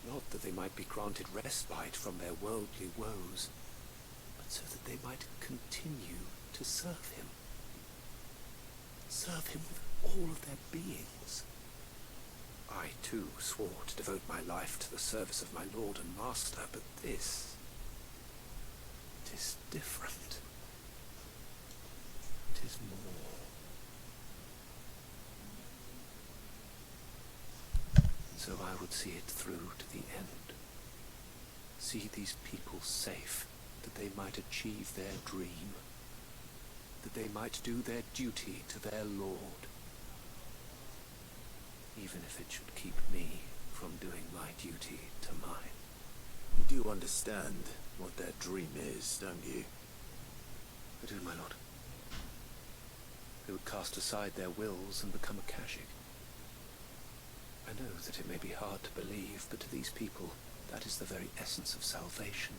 Not that they might be granted respite from their worldly woes, but so that they might continue to serve him. Serve him with all of their beings. I, too, swore to devote my life to the service of my Lord and Master, but this... it is different. It is more. So I would see it through to the end. See these people safe, that they might achieve their dream. That they might do their duty to their Lord. Even if it should keep me from doing my duty to mine. You do understand what that dream is, don't you? I do, my lord. They would cast aside their wills and become Akashic. I know that it may be hard to believe, but to these people, that is the very essence of salvation.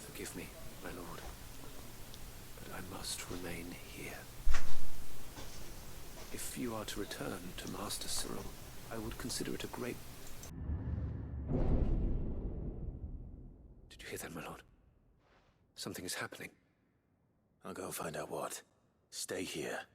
Forgive me, my lord, but I must remain here. If you are to return to Master Cyril, I would consider it a great... Did you hear that, my lord? Something is happening. I'll go and find out what. Stay here.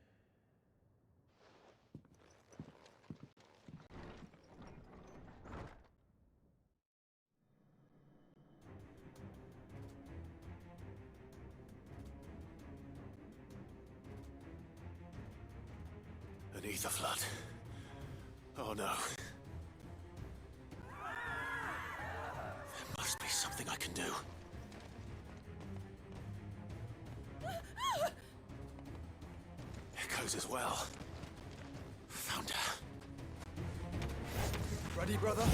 An ether flood. Oh no. There must be something I can do. Echoes as well. Found her. Ready, brother?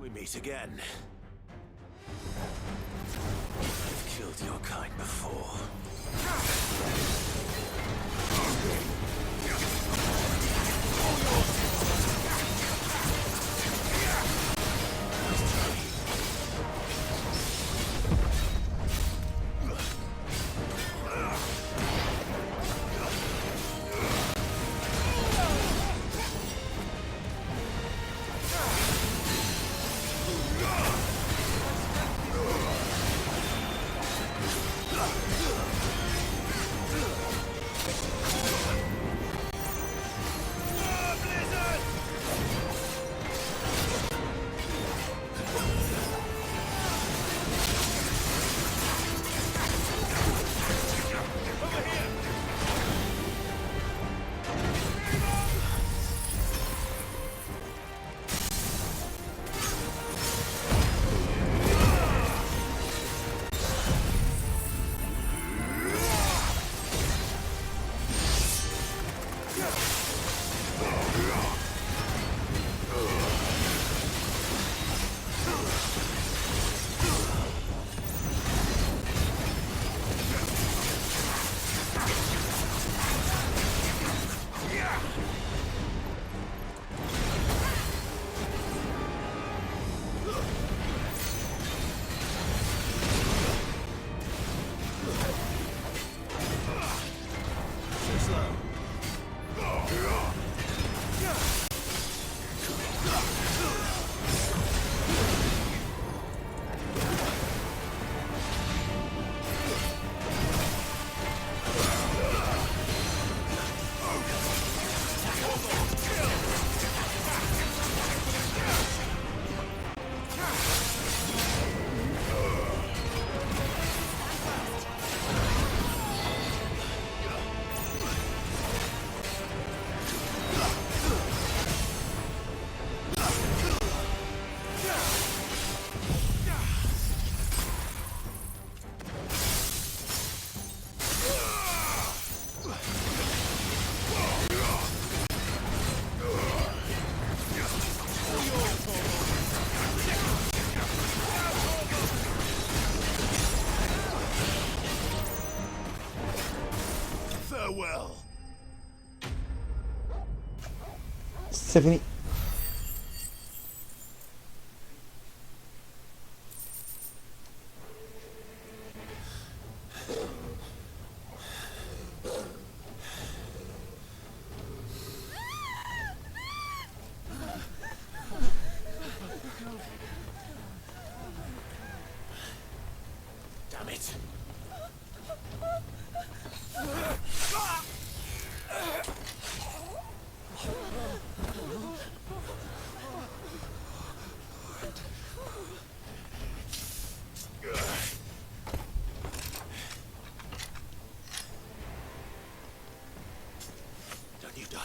We meet again. I've killed your kind before. Se finì. Damn it. Don't you die.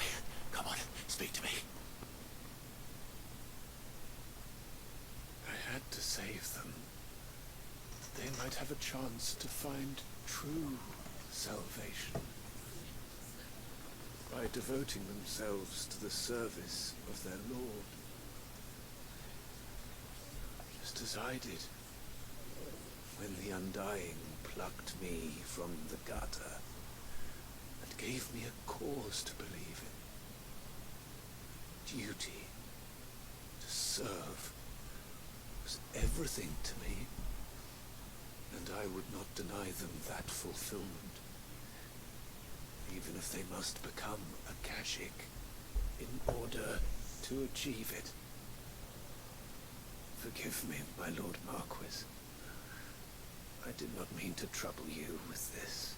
Come on, speak to me. I had to save them. They might have a chance to find true salvation by devoting themselves to the service of their Lord. Just as I did when the Undying plucked me from the gutter and gave me a cause to believe in. Duty to serve was everything to me, and I would not deny them that fulfillment, even if they must become a Kashyyyk in order to achieve it. Forgive me, my Lord Marquis. I did not mean to trouble you with this.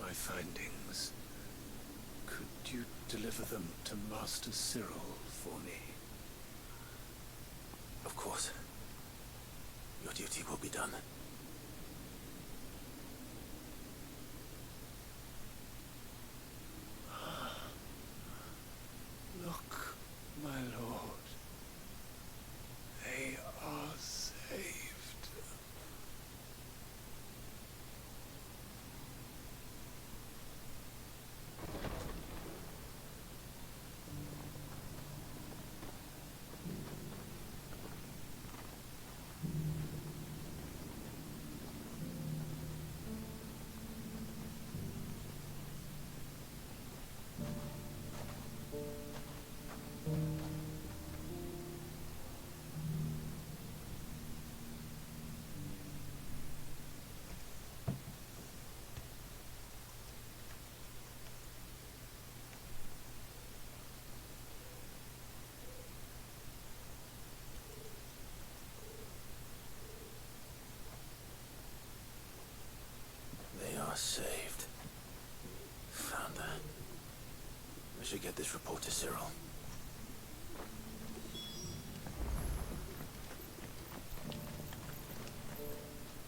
My findings. Could you deliver them to Master Cyril for me? Of course. Your duty will be done. Look, my lord. They are saved. saved. Found her. I should get this report to Cyril.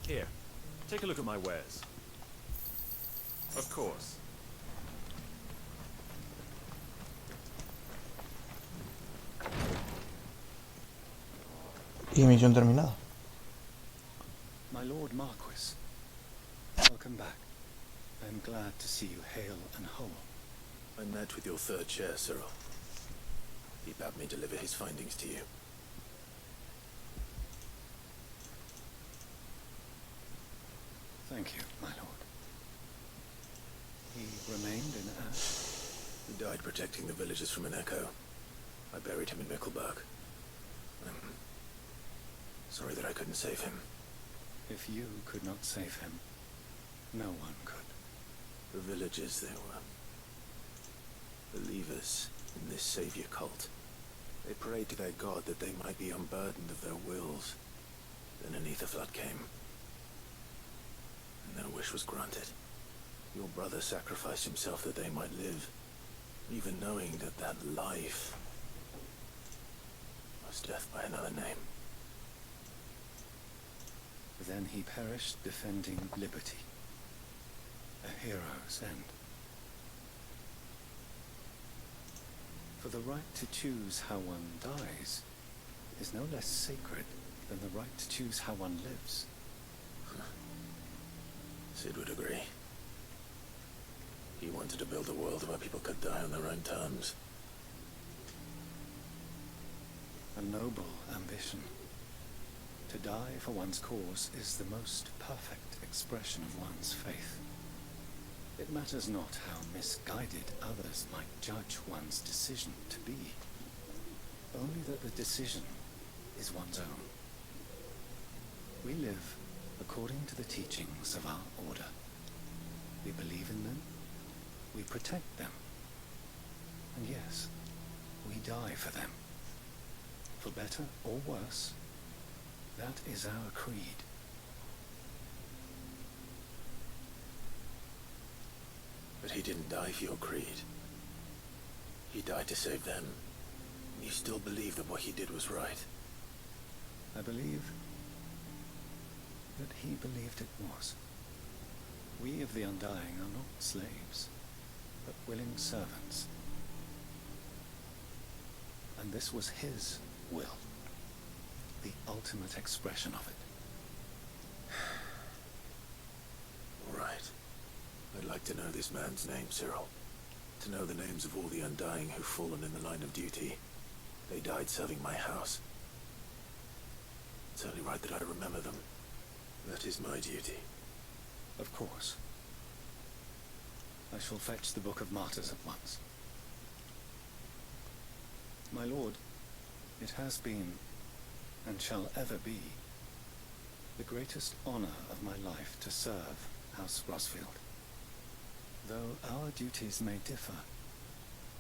Here, take a look at my wares. Of course. Y misión terminada. My Lord Marquis, welcome back. I'm glad to see you hale and whole. I met with your third chair, Cyril. He bade me deliver his findings to you. Thank you, my lord. He remained in Ash. He died protecting the villagers from an echo. I buried him in Mickleburg. I'm sorry that I couldn't save him. If you could not save him, no one could. The villagers, they were believers in this savior cult. They prayed to their god that they might be unburdened of their wills. Then an ether flood came. And their wish was granted. Your brother sacrificed himself that they might live, even knowing that that life was death by another name. Then he perished defending liberty. A hero's end. For the right to choose how one dies is no less sacred than the right to choose how one lives. Sid would agree. He wanted to build a world where people could die on their own terms. A noble ambition. To die for one's cause is the most perfect expression of one's faith. It matters not how misguided others might judge one's decision to be. Only that the decision is one's own. We live according to the teachings of our order. We believe in them, we protect them, and yes, we die for them. For better or worse, that is our creed. But he didn't die for your creed. He died to save them. You still believe that what he did was right? I believe that he believed it was. We of the Undying are not slaves, but willing servants. And this was his will, the ultimate expression of it. All right. I'd like to know this man's name, Cyril. To know the names of all the Undying who've fallen in the line of duty. They died serving my house. It's only right that I remember them. That is my duty. Of course. I shall fetch the Book of Martyrs at once. My lord, it has been, and shall ever be, the greatest honor of my life to serve House Rosfield. Though our duties may differ,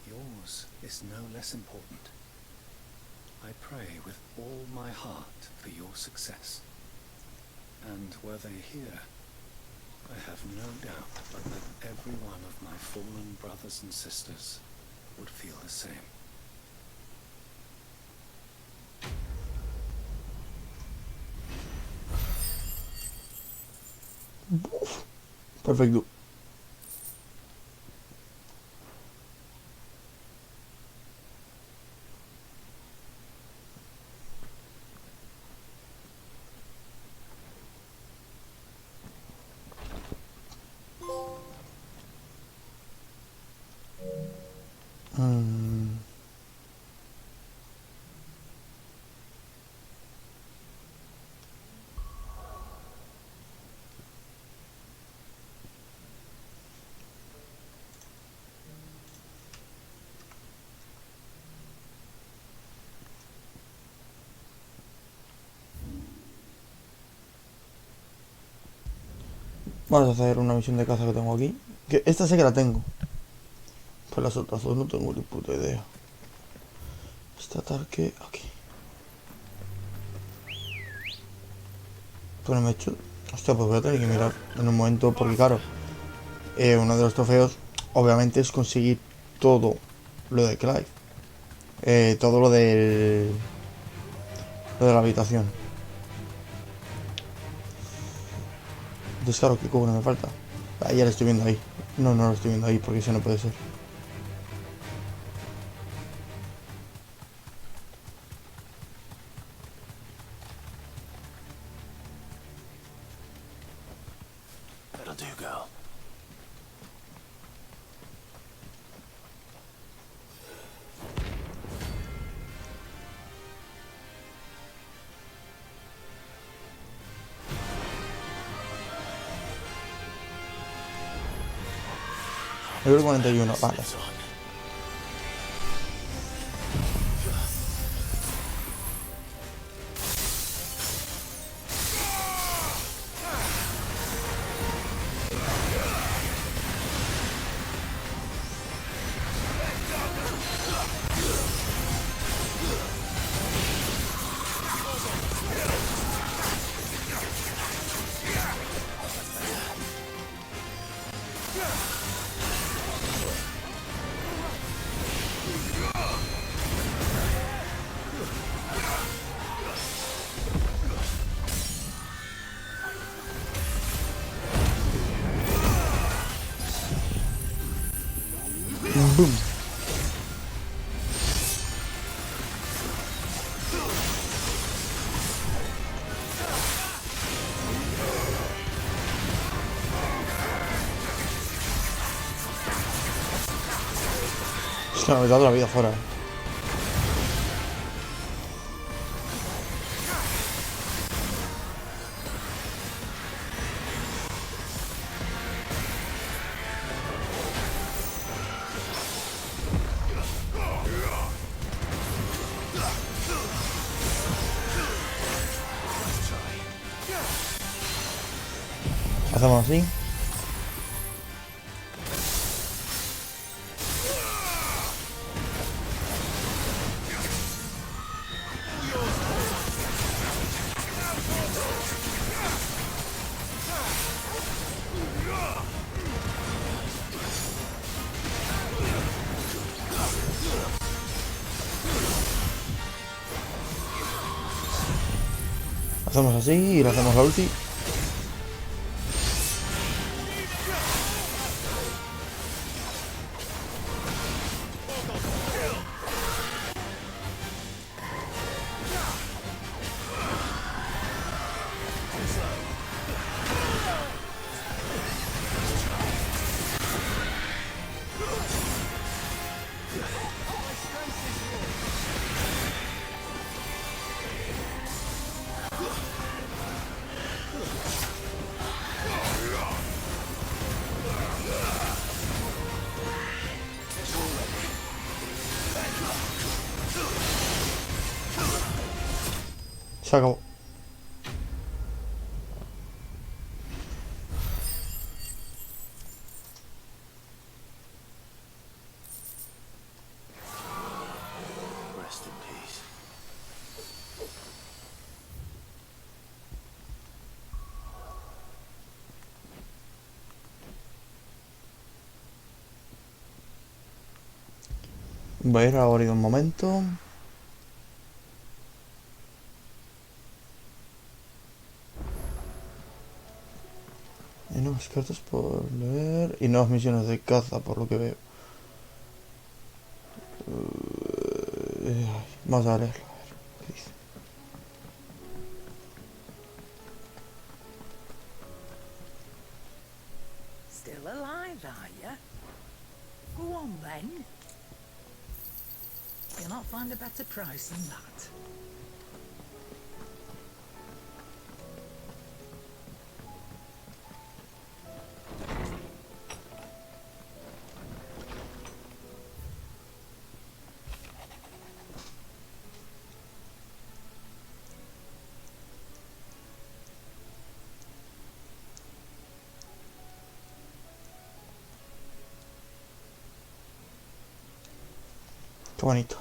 yours is no less important. I pray with all my heart for your success. And were they here, I have no doubt but that every one of my fallen brothers and sisters would feel the same. Perfecto. Vamos a hacer una misión de caza que tengo aquí. Que esta sé que la tengo. Pues las otras dos no tengo ni puta idea. Esta ataque aquí. Pues no me he hecho. Hostia, pues voy a tener que mirar en un momento porque claro, uno de los trofeos, obviamente, es conseguir todo lo de Clive. Todo lo de la habitación. Entonces, claro, ¿qué cobre me falta? Ah, ya lo estoy viendo ahí. No, no lo estoy viendo ahí porque eso no puede ser. That'll do, girl. Nivel 41, vale. Boom. Es que me ha dado la vida fuera. Hacemos así. Hacemos así y le hacemos la ulti. Se acabó. Rest in peace. Voy a ir ahora un momento. Y nuevas cartas por leer. Y nuevas misiones de caza, por lo que veo. Vamos a leerlo, a ver qué dice. Still alive, are you? Go on then. You'll not find a better price than that. Qué bonito.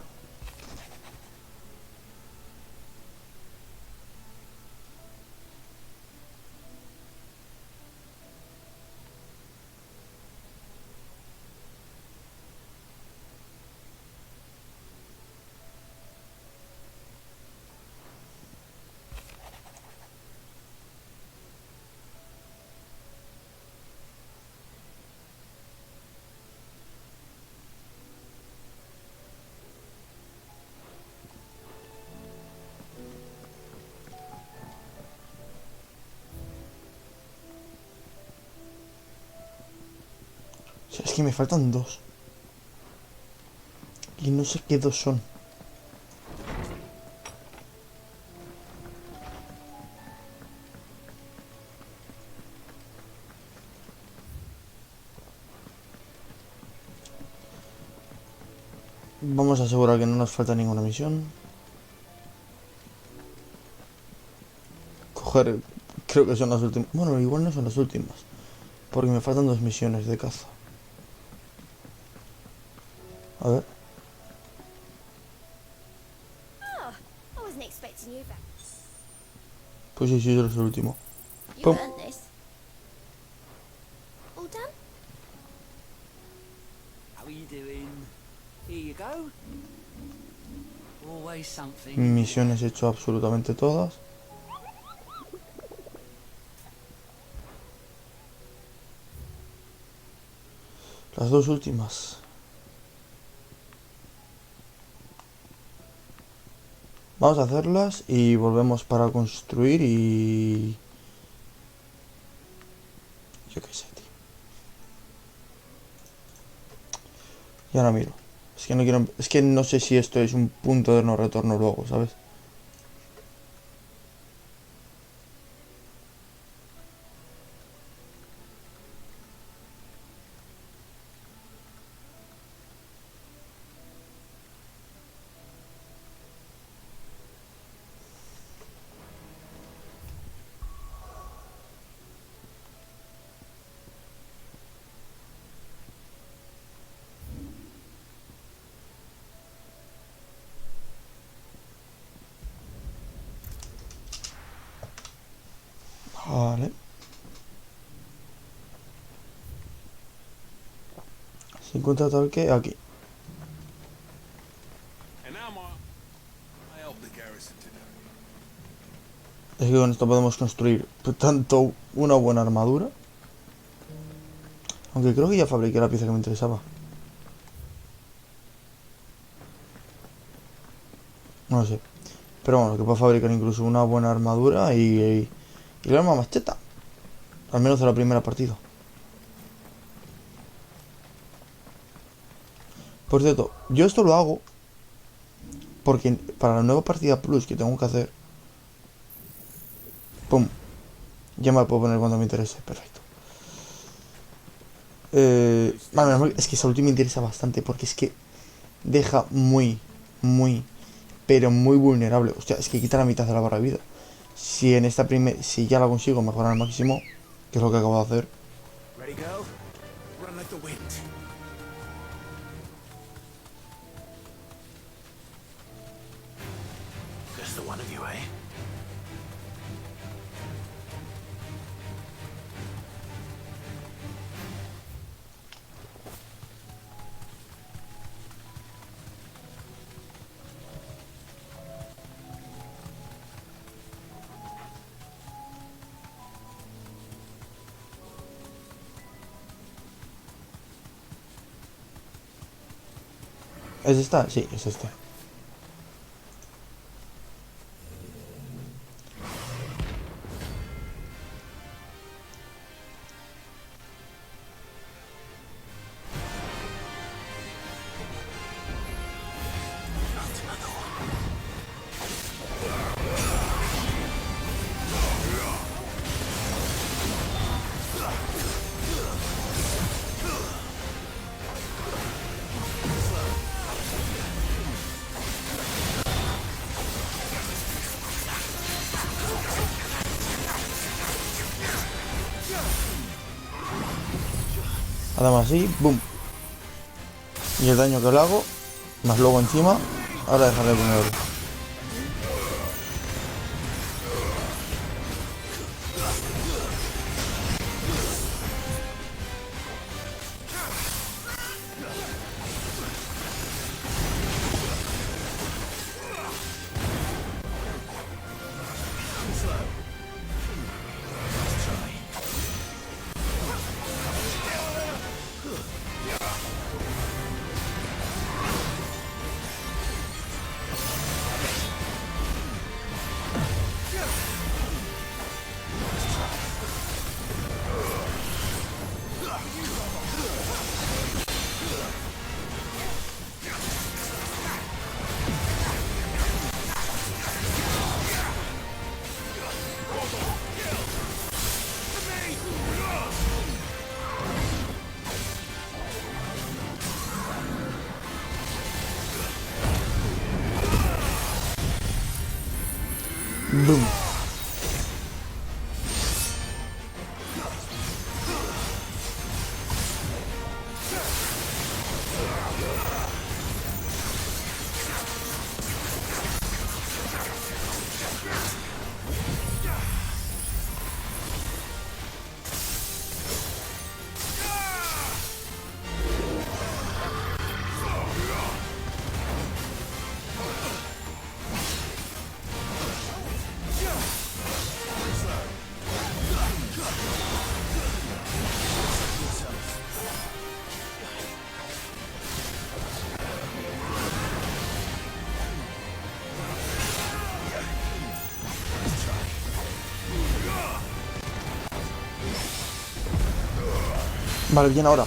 sea, es que me faltan 2. Y no sé qué 2 son. Vamos a asegurar que no nos falta ninguna misión. Coger... Creo que son las últimas. Bueno, igual no son las últimas. Porque me faltan 2 misiones de caza. A ver. Oh, I wasn't expecting you back. Pues sí, es el último. You ¡Pum! earned this. All done? How are you doing? Here you go. Always something. Misiones he hecho absolutamente todas. Las 2 últimas. Vamos a hacerlas y volvemos para construir y... Yo qué sé, tío. Y ahora miro. Es que no quiero... Es que no sé si esto es un punto de no retorno luego, ¿sabes? Vale. Se encuentra tal que aquí. Es que con esto podemos construir tanto una buena armadura. Aunque creo que ya fabriqué la pieza que me interesaba. No lo sé. Pero bueno, que puedo fabricar incluso una buena armadura y el arma más cheta. Al menos de la primera partida. Por cierto, yo esto lo hago porque para la nueva partida plus que tengo que hacer, pum, ya me la puedo poner cuando me interese. Perfecto. Vale, es que esa última me interesa bastante porque es que deja muy, pero muy vulnerable. Hostia, es que quita la mitad de la barra de vida. Si en esta si ya la consigo mejorar al máximo, que es lo que acabo de hacer. Ready, go? Run like the wind. Just the one of you, eh? ¿Es esta? Sí, es esta. Además así, boom. Y el daño que le hago, más luego encima, ahora dejaré de poner. Boom. Vale, bien ahora.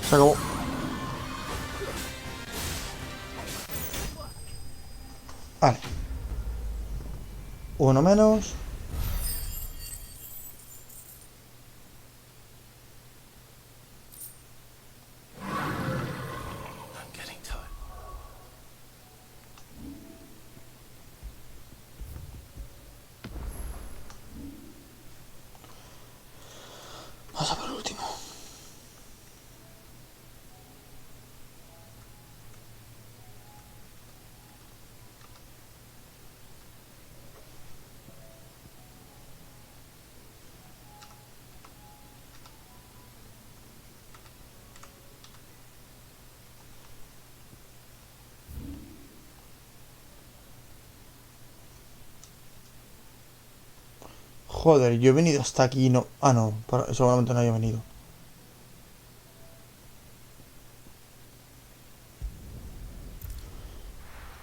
Se acabó. Vale. Uno menos. Vamos a por el último. Joder, yo he venido hasta aquí y no... Ah, no, seguramente no haya venido.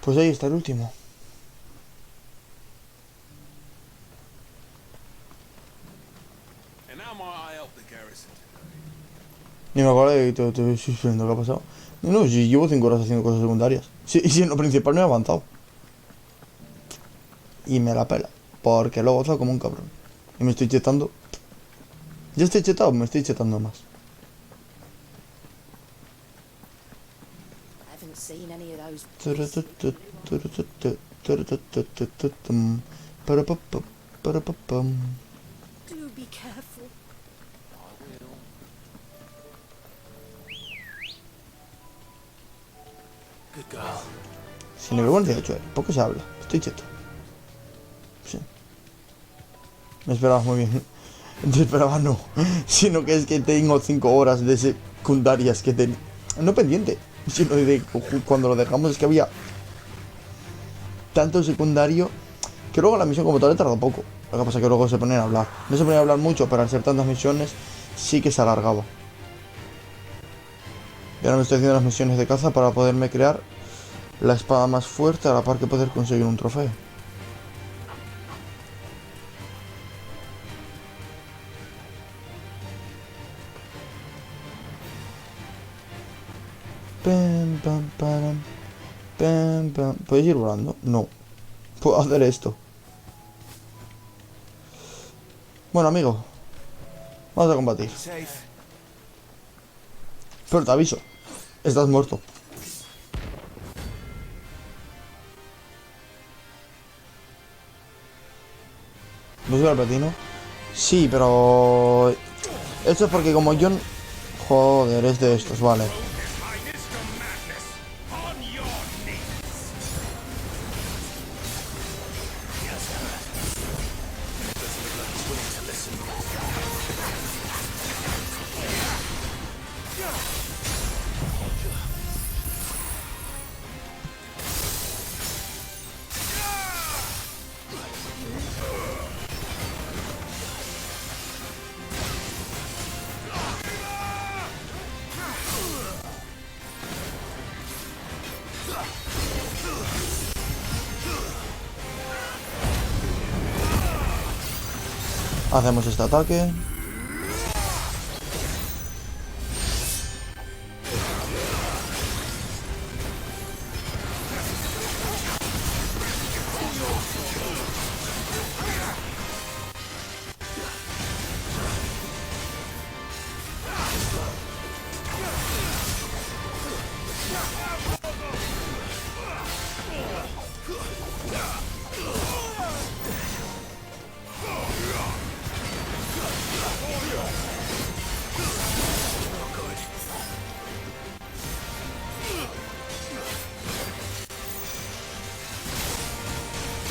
Pues ahí está el último. Ni me acuerdo de que te estoy viendo qué ha pasado. No, si llevo 5 horas haciendo cosas secundarias. Sí, y si en lo principal no he avanzado. Y me la pela. Porque lo he gozado como un cabrón. Y me estoy chetando. ¿Ya estoy chetado? Me estoy chetando más. Do be careful. Good girl. Sin nivel 48, poco se habla. Estoy cheto. Sí. Me esperabas muy bien. Te esperaba no. Sino que es que tengo 5 horas de secundarias que tenía. No pendiente. Sino de cuando lo dejamos es que había tanto secundario que luego la misión como tal tardó poco. Lo que pasa es que luego se ponían a hablar. No se ponían a hablar mucho, pero al ser tantas misiones sí que se alargaba. Y ahora me estoy haciendo las misiones de caza para poderme crear la espada más fuerte a la par que poder conseguir un trofeo. Pam, pam, pam, pam, pam. ¿Puedes ir volando? No. Puedo hacer esto. Bueno, amigo. Vamos a combatir. Pero te aviso. Estás muerto. ¿Busco el platino? Sí, pero... Esto es porque como yo... Joder, es de estos, vale. Hacemos este ataque.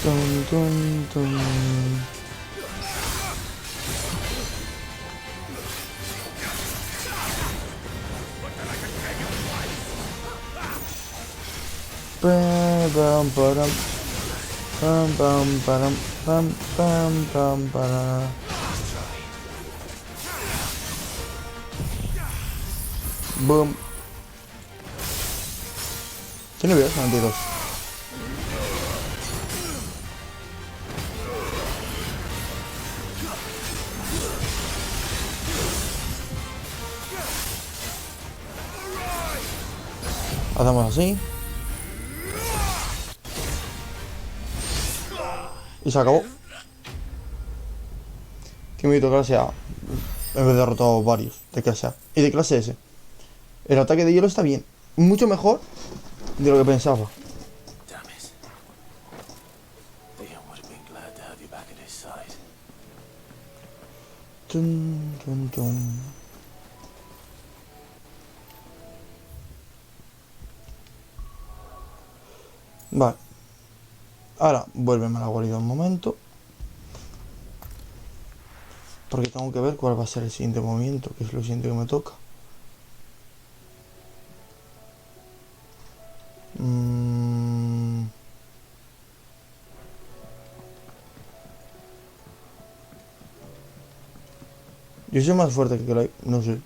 Tun, tun, tun. Pam, param. Pam, pam, param. Pam, pam, pam, para. Boom. ¿Qué nivel? 92. Hacemos así. Y se acabó. Que me quito clase A. En vez de derrotado varios de clase A. Y de clase S. El ataque de hielo está bien. Mucho mejor de lo que pensaba. Damn it. Theon would have been glad to have you back at his side. Tun, tun, tun. Vale. Ahora, vuélveme a la guarida un momento. Porque tengo que ver cuál va a ser el siguiente movimiento, que es lo siguiente que me toca. Yo soy más fuerte que Clay, no sé.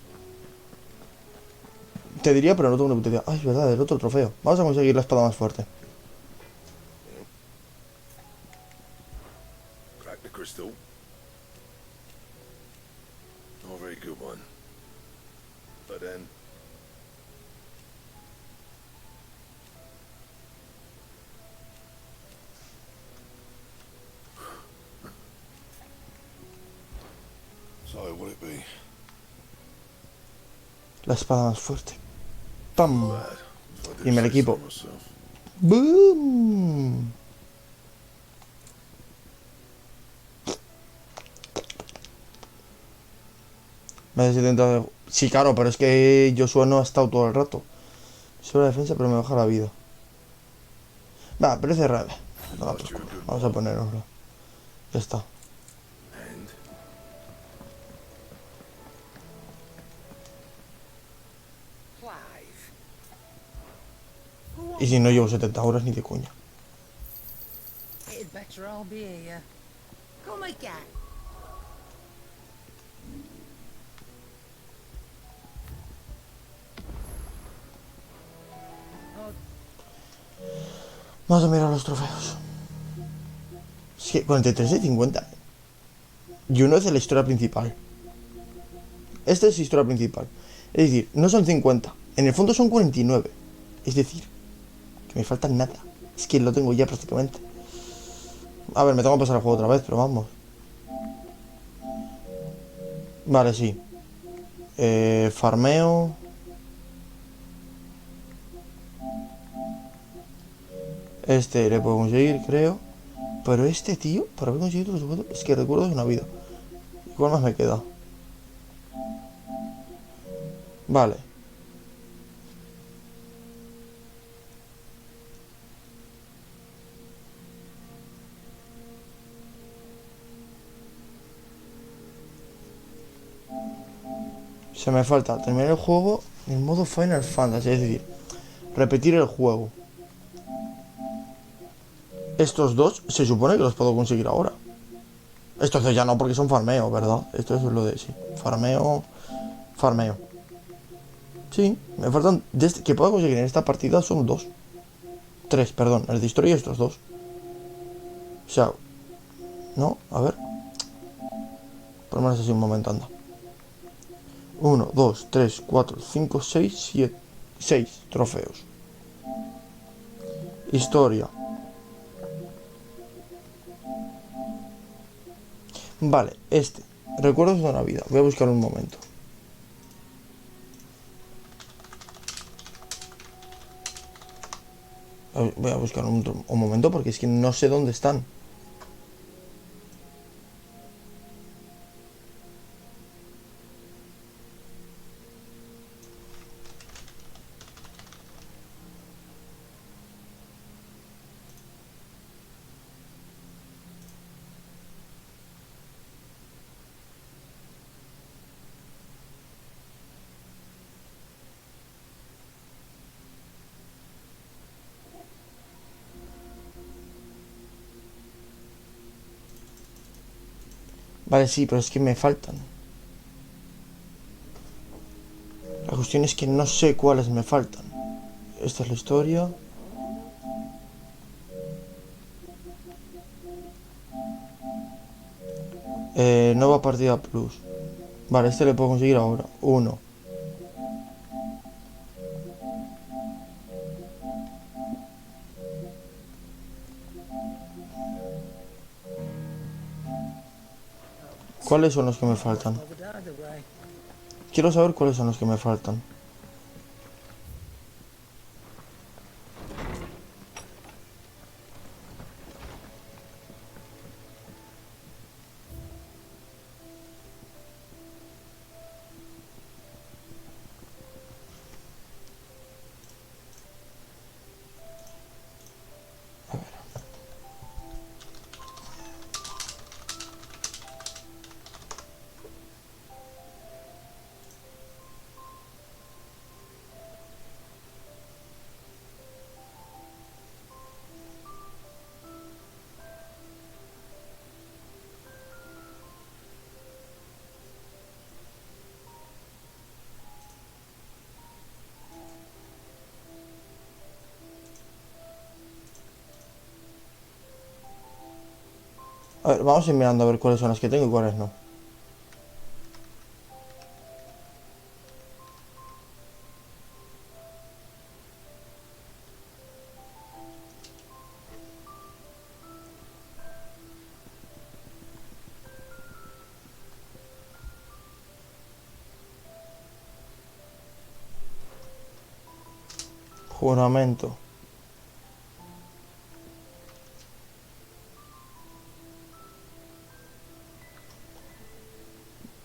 Te diría, pero no tengo una puta idea. Ay, es verdad, el otro trofeo. Vamos a conseguir la espada más fuerte. Crack the crystal. Not a very good one. But then... So, what it be? La espada más fuerte. ¡Pam! Bad. If I do Y me la say equipo. so myself. ¡Boom! Me he intentado... Sí, claro, pero es que Joshua no ha estado todo el rato. Sube la defensa, pero me baja la vida. Va, parece raro. No, vamos a ponernoslo. Ya está. Y si no llevo 70 horas ni de coña. It'd better all be here. Come again. Vamos a mirar los trofeos. Es que 43 de 50. Y uno es de la historia principal. Este es historia principal. Es decir, no son 50. En el fondo son 49. Es decir, que me falta nada. Es que lo tengo ya prácticamente. A ver, me tengo que pasar el juego otra vez, pero vamos. Vale, sí. Farmeo. Este le puedo conseguir, creo. Pero este tío, para haber conseguido los objetos, es que recuerdo de una vida. ¿Y cuál más me queda? Vale. Se me falta terminar el juego en modo Final Fantasy, es decir, repetir el juego. Estos dos se supone que los puedo conseguir ahora. Estos dos ya no, porque son farmeo, ¿verdad? Esto es lo de sí. Farmeo. Farmeo. Sí, me faltan. Que puedo conseguir en esta partida son dos. Tres, perdón. El de historia y estos dos. O sea. No, a ver. Por lo menos así un momento, anda. 1, 2, 3, 4, 5, 6, 7. 6 trofeos. Historia. Vale, este. Recuerdos de una vida. Voy a buscar un momento. Voy a buscar un momento porque es que no sé dónde están. Vale, sí, pero es que me faltan. La cuestión es que no sé cuáles me faltan. Esta es la historia. Nueva partida plus. Vale, este le puedo conseguir ahora. 1. ¿Cuáles son los que me faltan? Quiero saber cuáles son los que me faltan. A ver, vamos a ir mirando a ver cuáles son las que tengo y cuáles no. Juramento.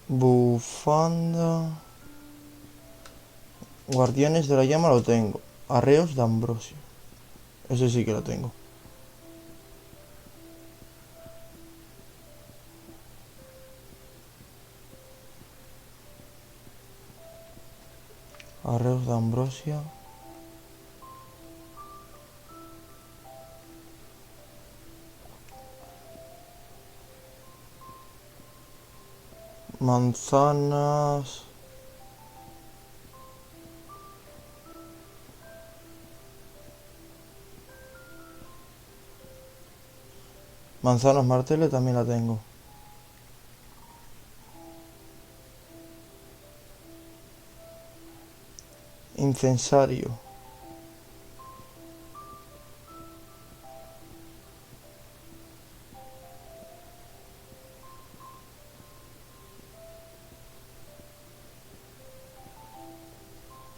Bufanda. Guardianes de la llama lo tengo. Arreos de Ambrosio. Ese sí que lo tengo. Arreos de Ambrosia. Manzanas. Manzanas martele también la tengo. Incensario.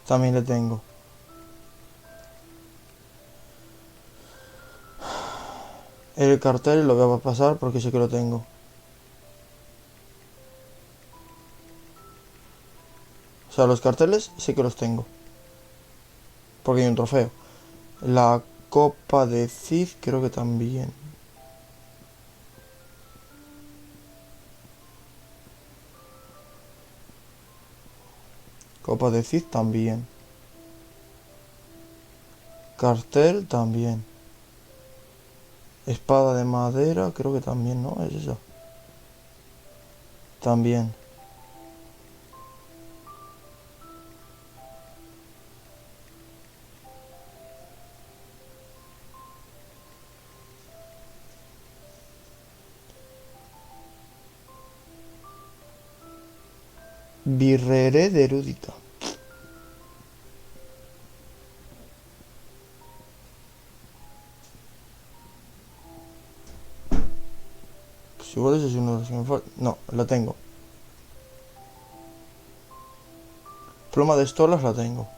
También le tengo. El cartel lo voy a pasar porque sé que lo tengo. O sea, los carteles sé que los tengo. Porque hay un trofeo. La copa de Cid creo que también. Copa de Cid también. Cartel también. Espada de madera creo que también, ¿no? Es eso. También. Birreré de erudita. Pues igual ese es uno de los que me falta. No, la tengo. Pluma de estolas la tengo.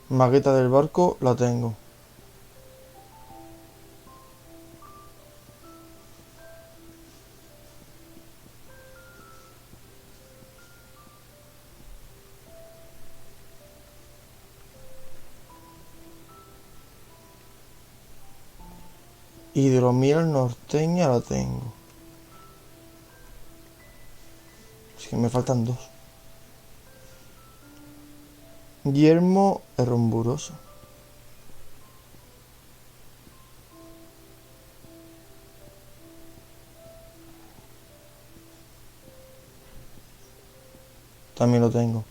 Maqueta del barco la tengo. Hidromiel norteña la tengo. Es que me faltan 2. Yermo herrumburoso. También lo tengo.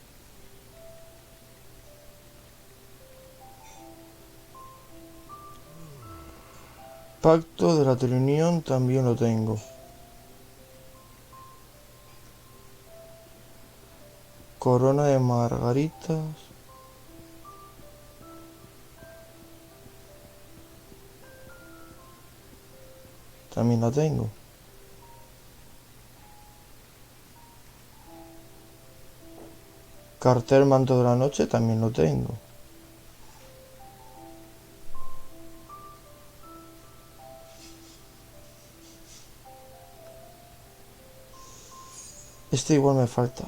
Pacto de la Triunión también lo tengo. Corona de margaritas. También la tengo. Cartel manto de la noche también lo tengo. Este igual me falta.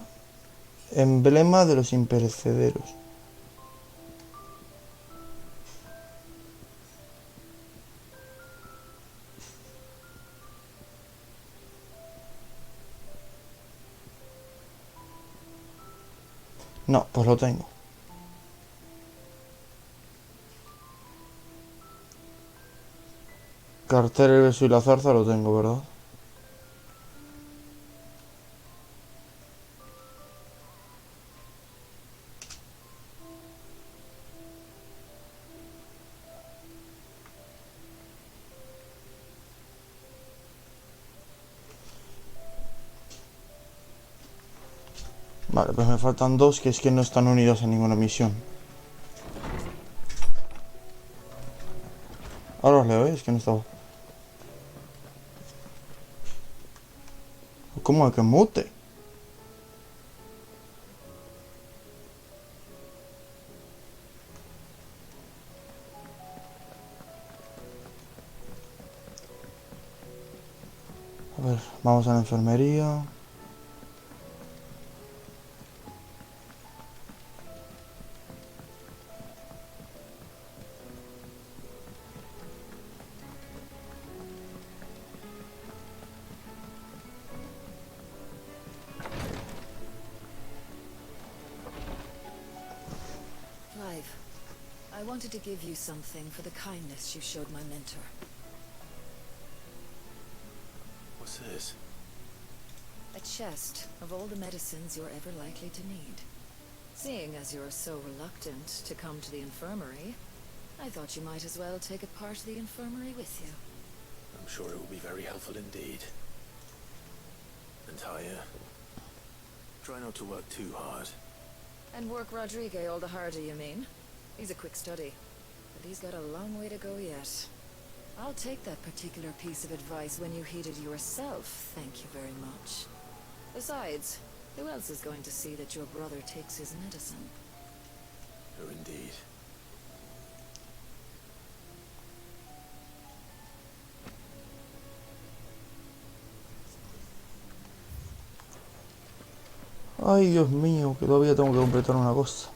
Emblema de los imperecederos. No, pues lo tengo. Cartel, el beso y la zarza lo tengo, ¿verdad? Vale, pues me faltan dos que es que no están unidos en ninguna misión. Ahora os leo, ¿eh? Es que no estaba. ¿Cómo que mute? A ver, vamos a la enfermería. Clive, I wanted to give you something for the kindness you showed my mentor. What's this? A chest of all the medicines you're ever likely to need. Seeing as you're so reluctant to come to the infirmary, I thought you might as well take a part of the infirmary with you. I'm sure it will be very helpful indeed. And Taya, try not to work too hard. And work Rodrigue all the harder, you mean? He's a quick study, but he's got a long way to go yet. I'll take that particular piece of advice when you heed it yourself, thank you very much. Besides, who else is going to see that your brother takes his medicine? Oh, indeed. Ay, Dios mío, que todavía tengo que completar una cosa.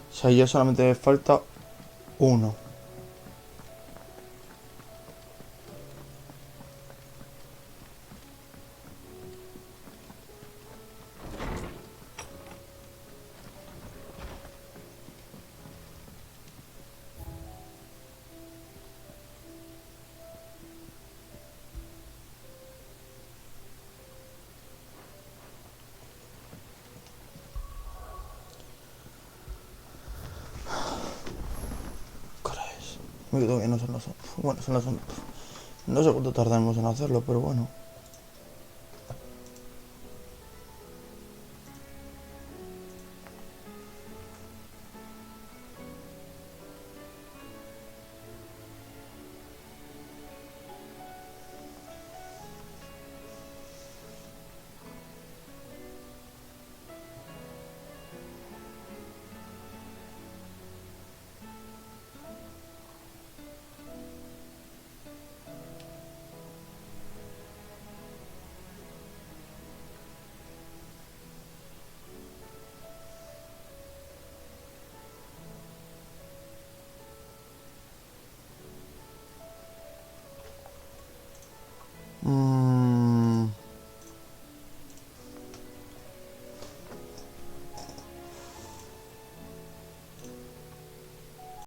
O sea, ya solamente me falta uno. Me quedo que no son las... Bueno, son las... No sé cuánto tardamos en hacerlo, pero bueno.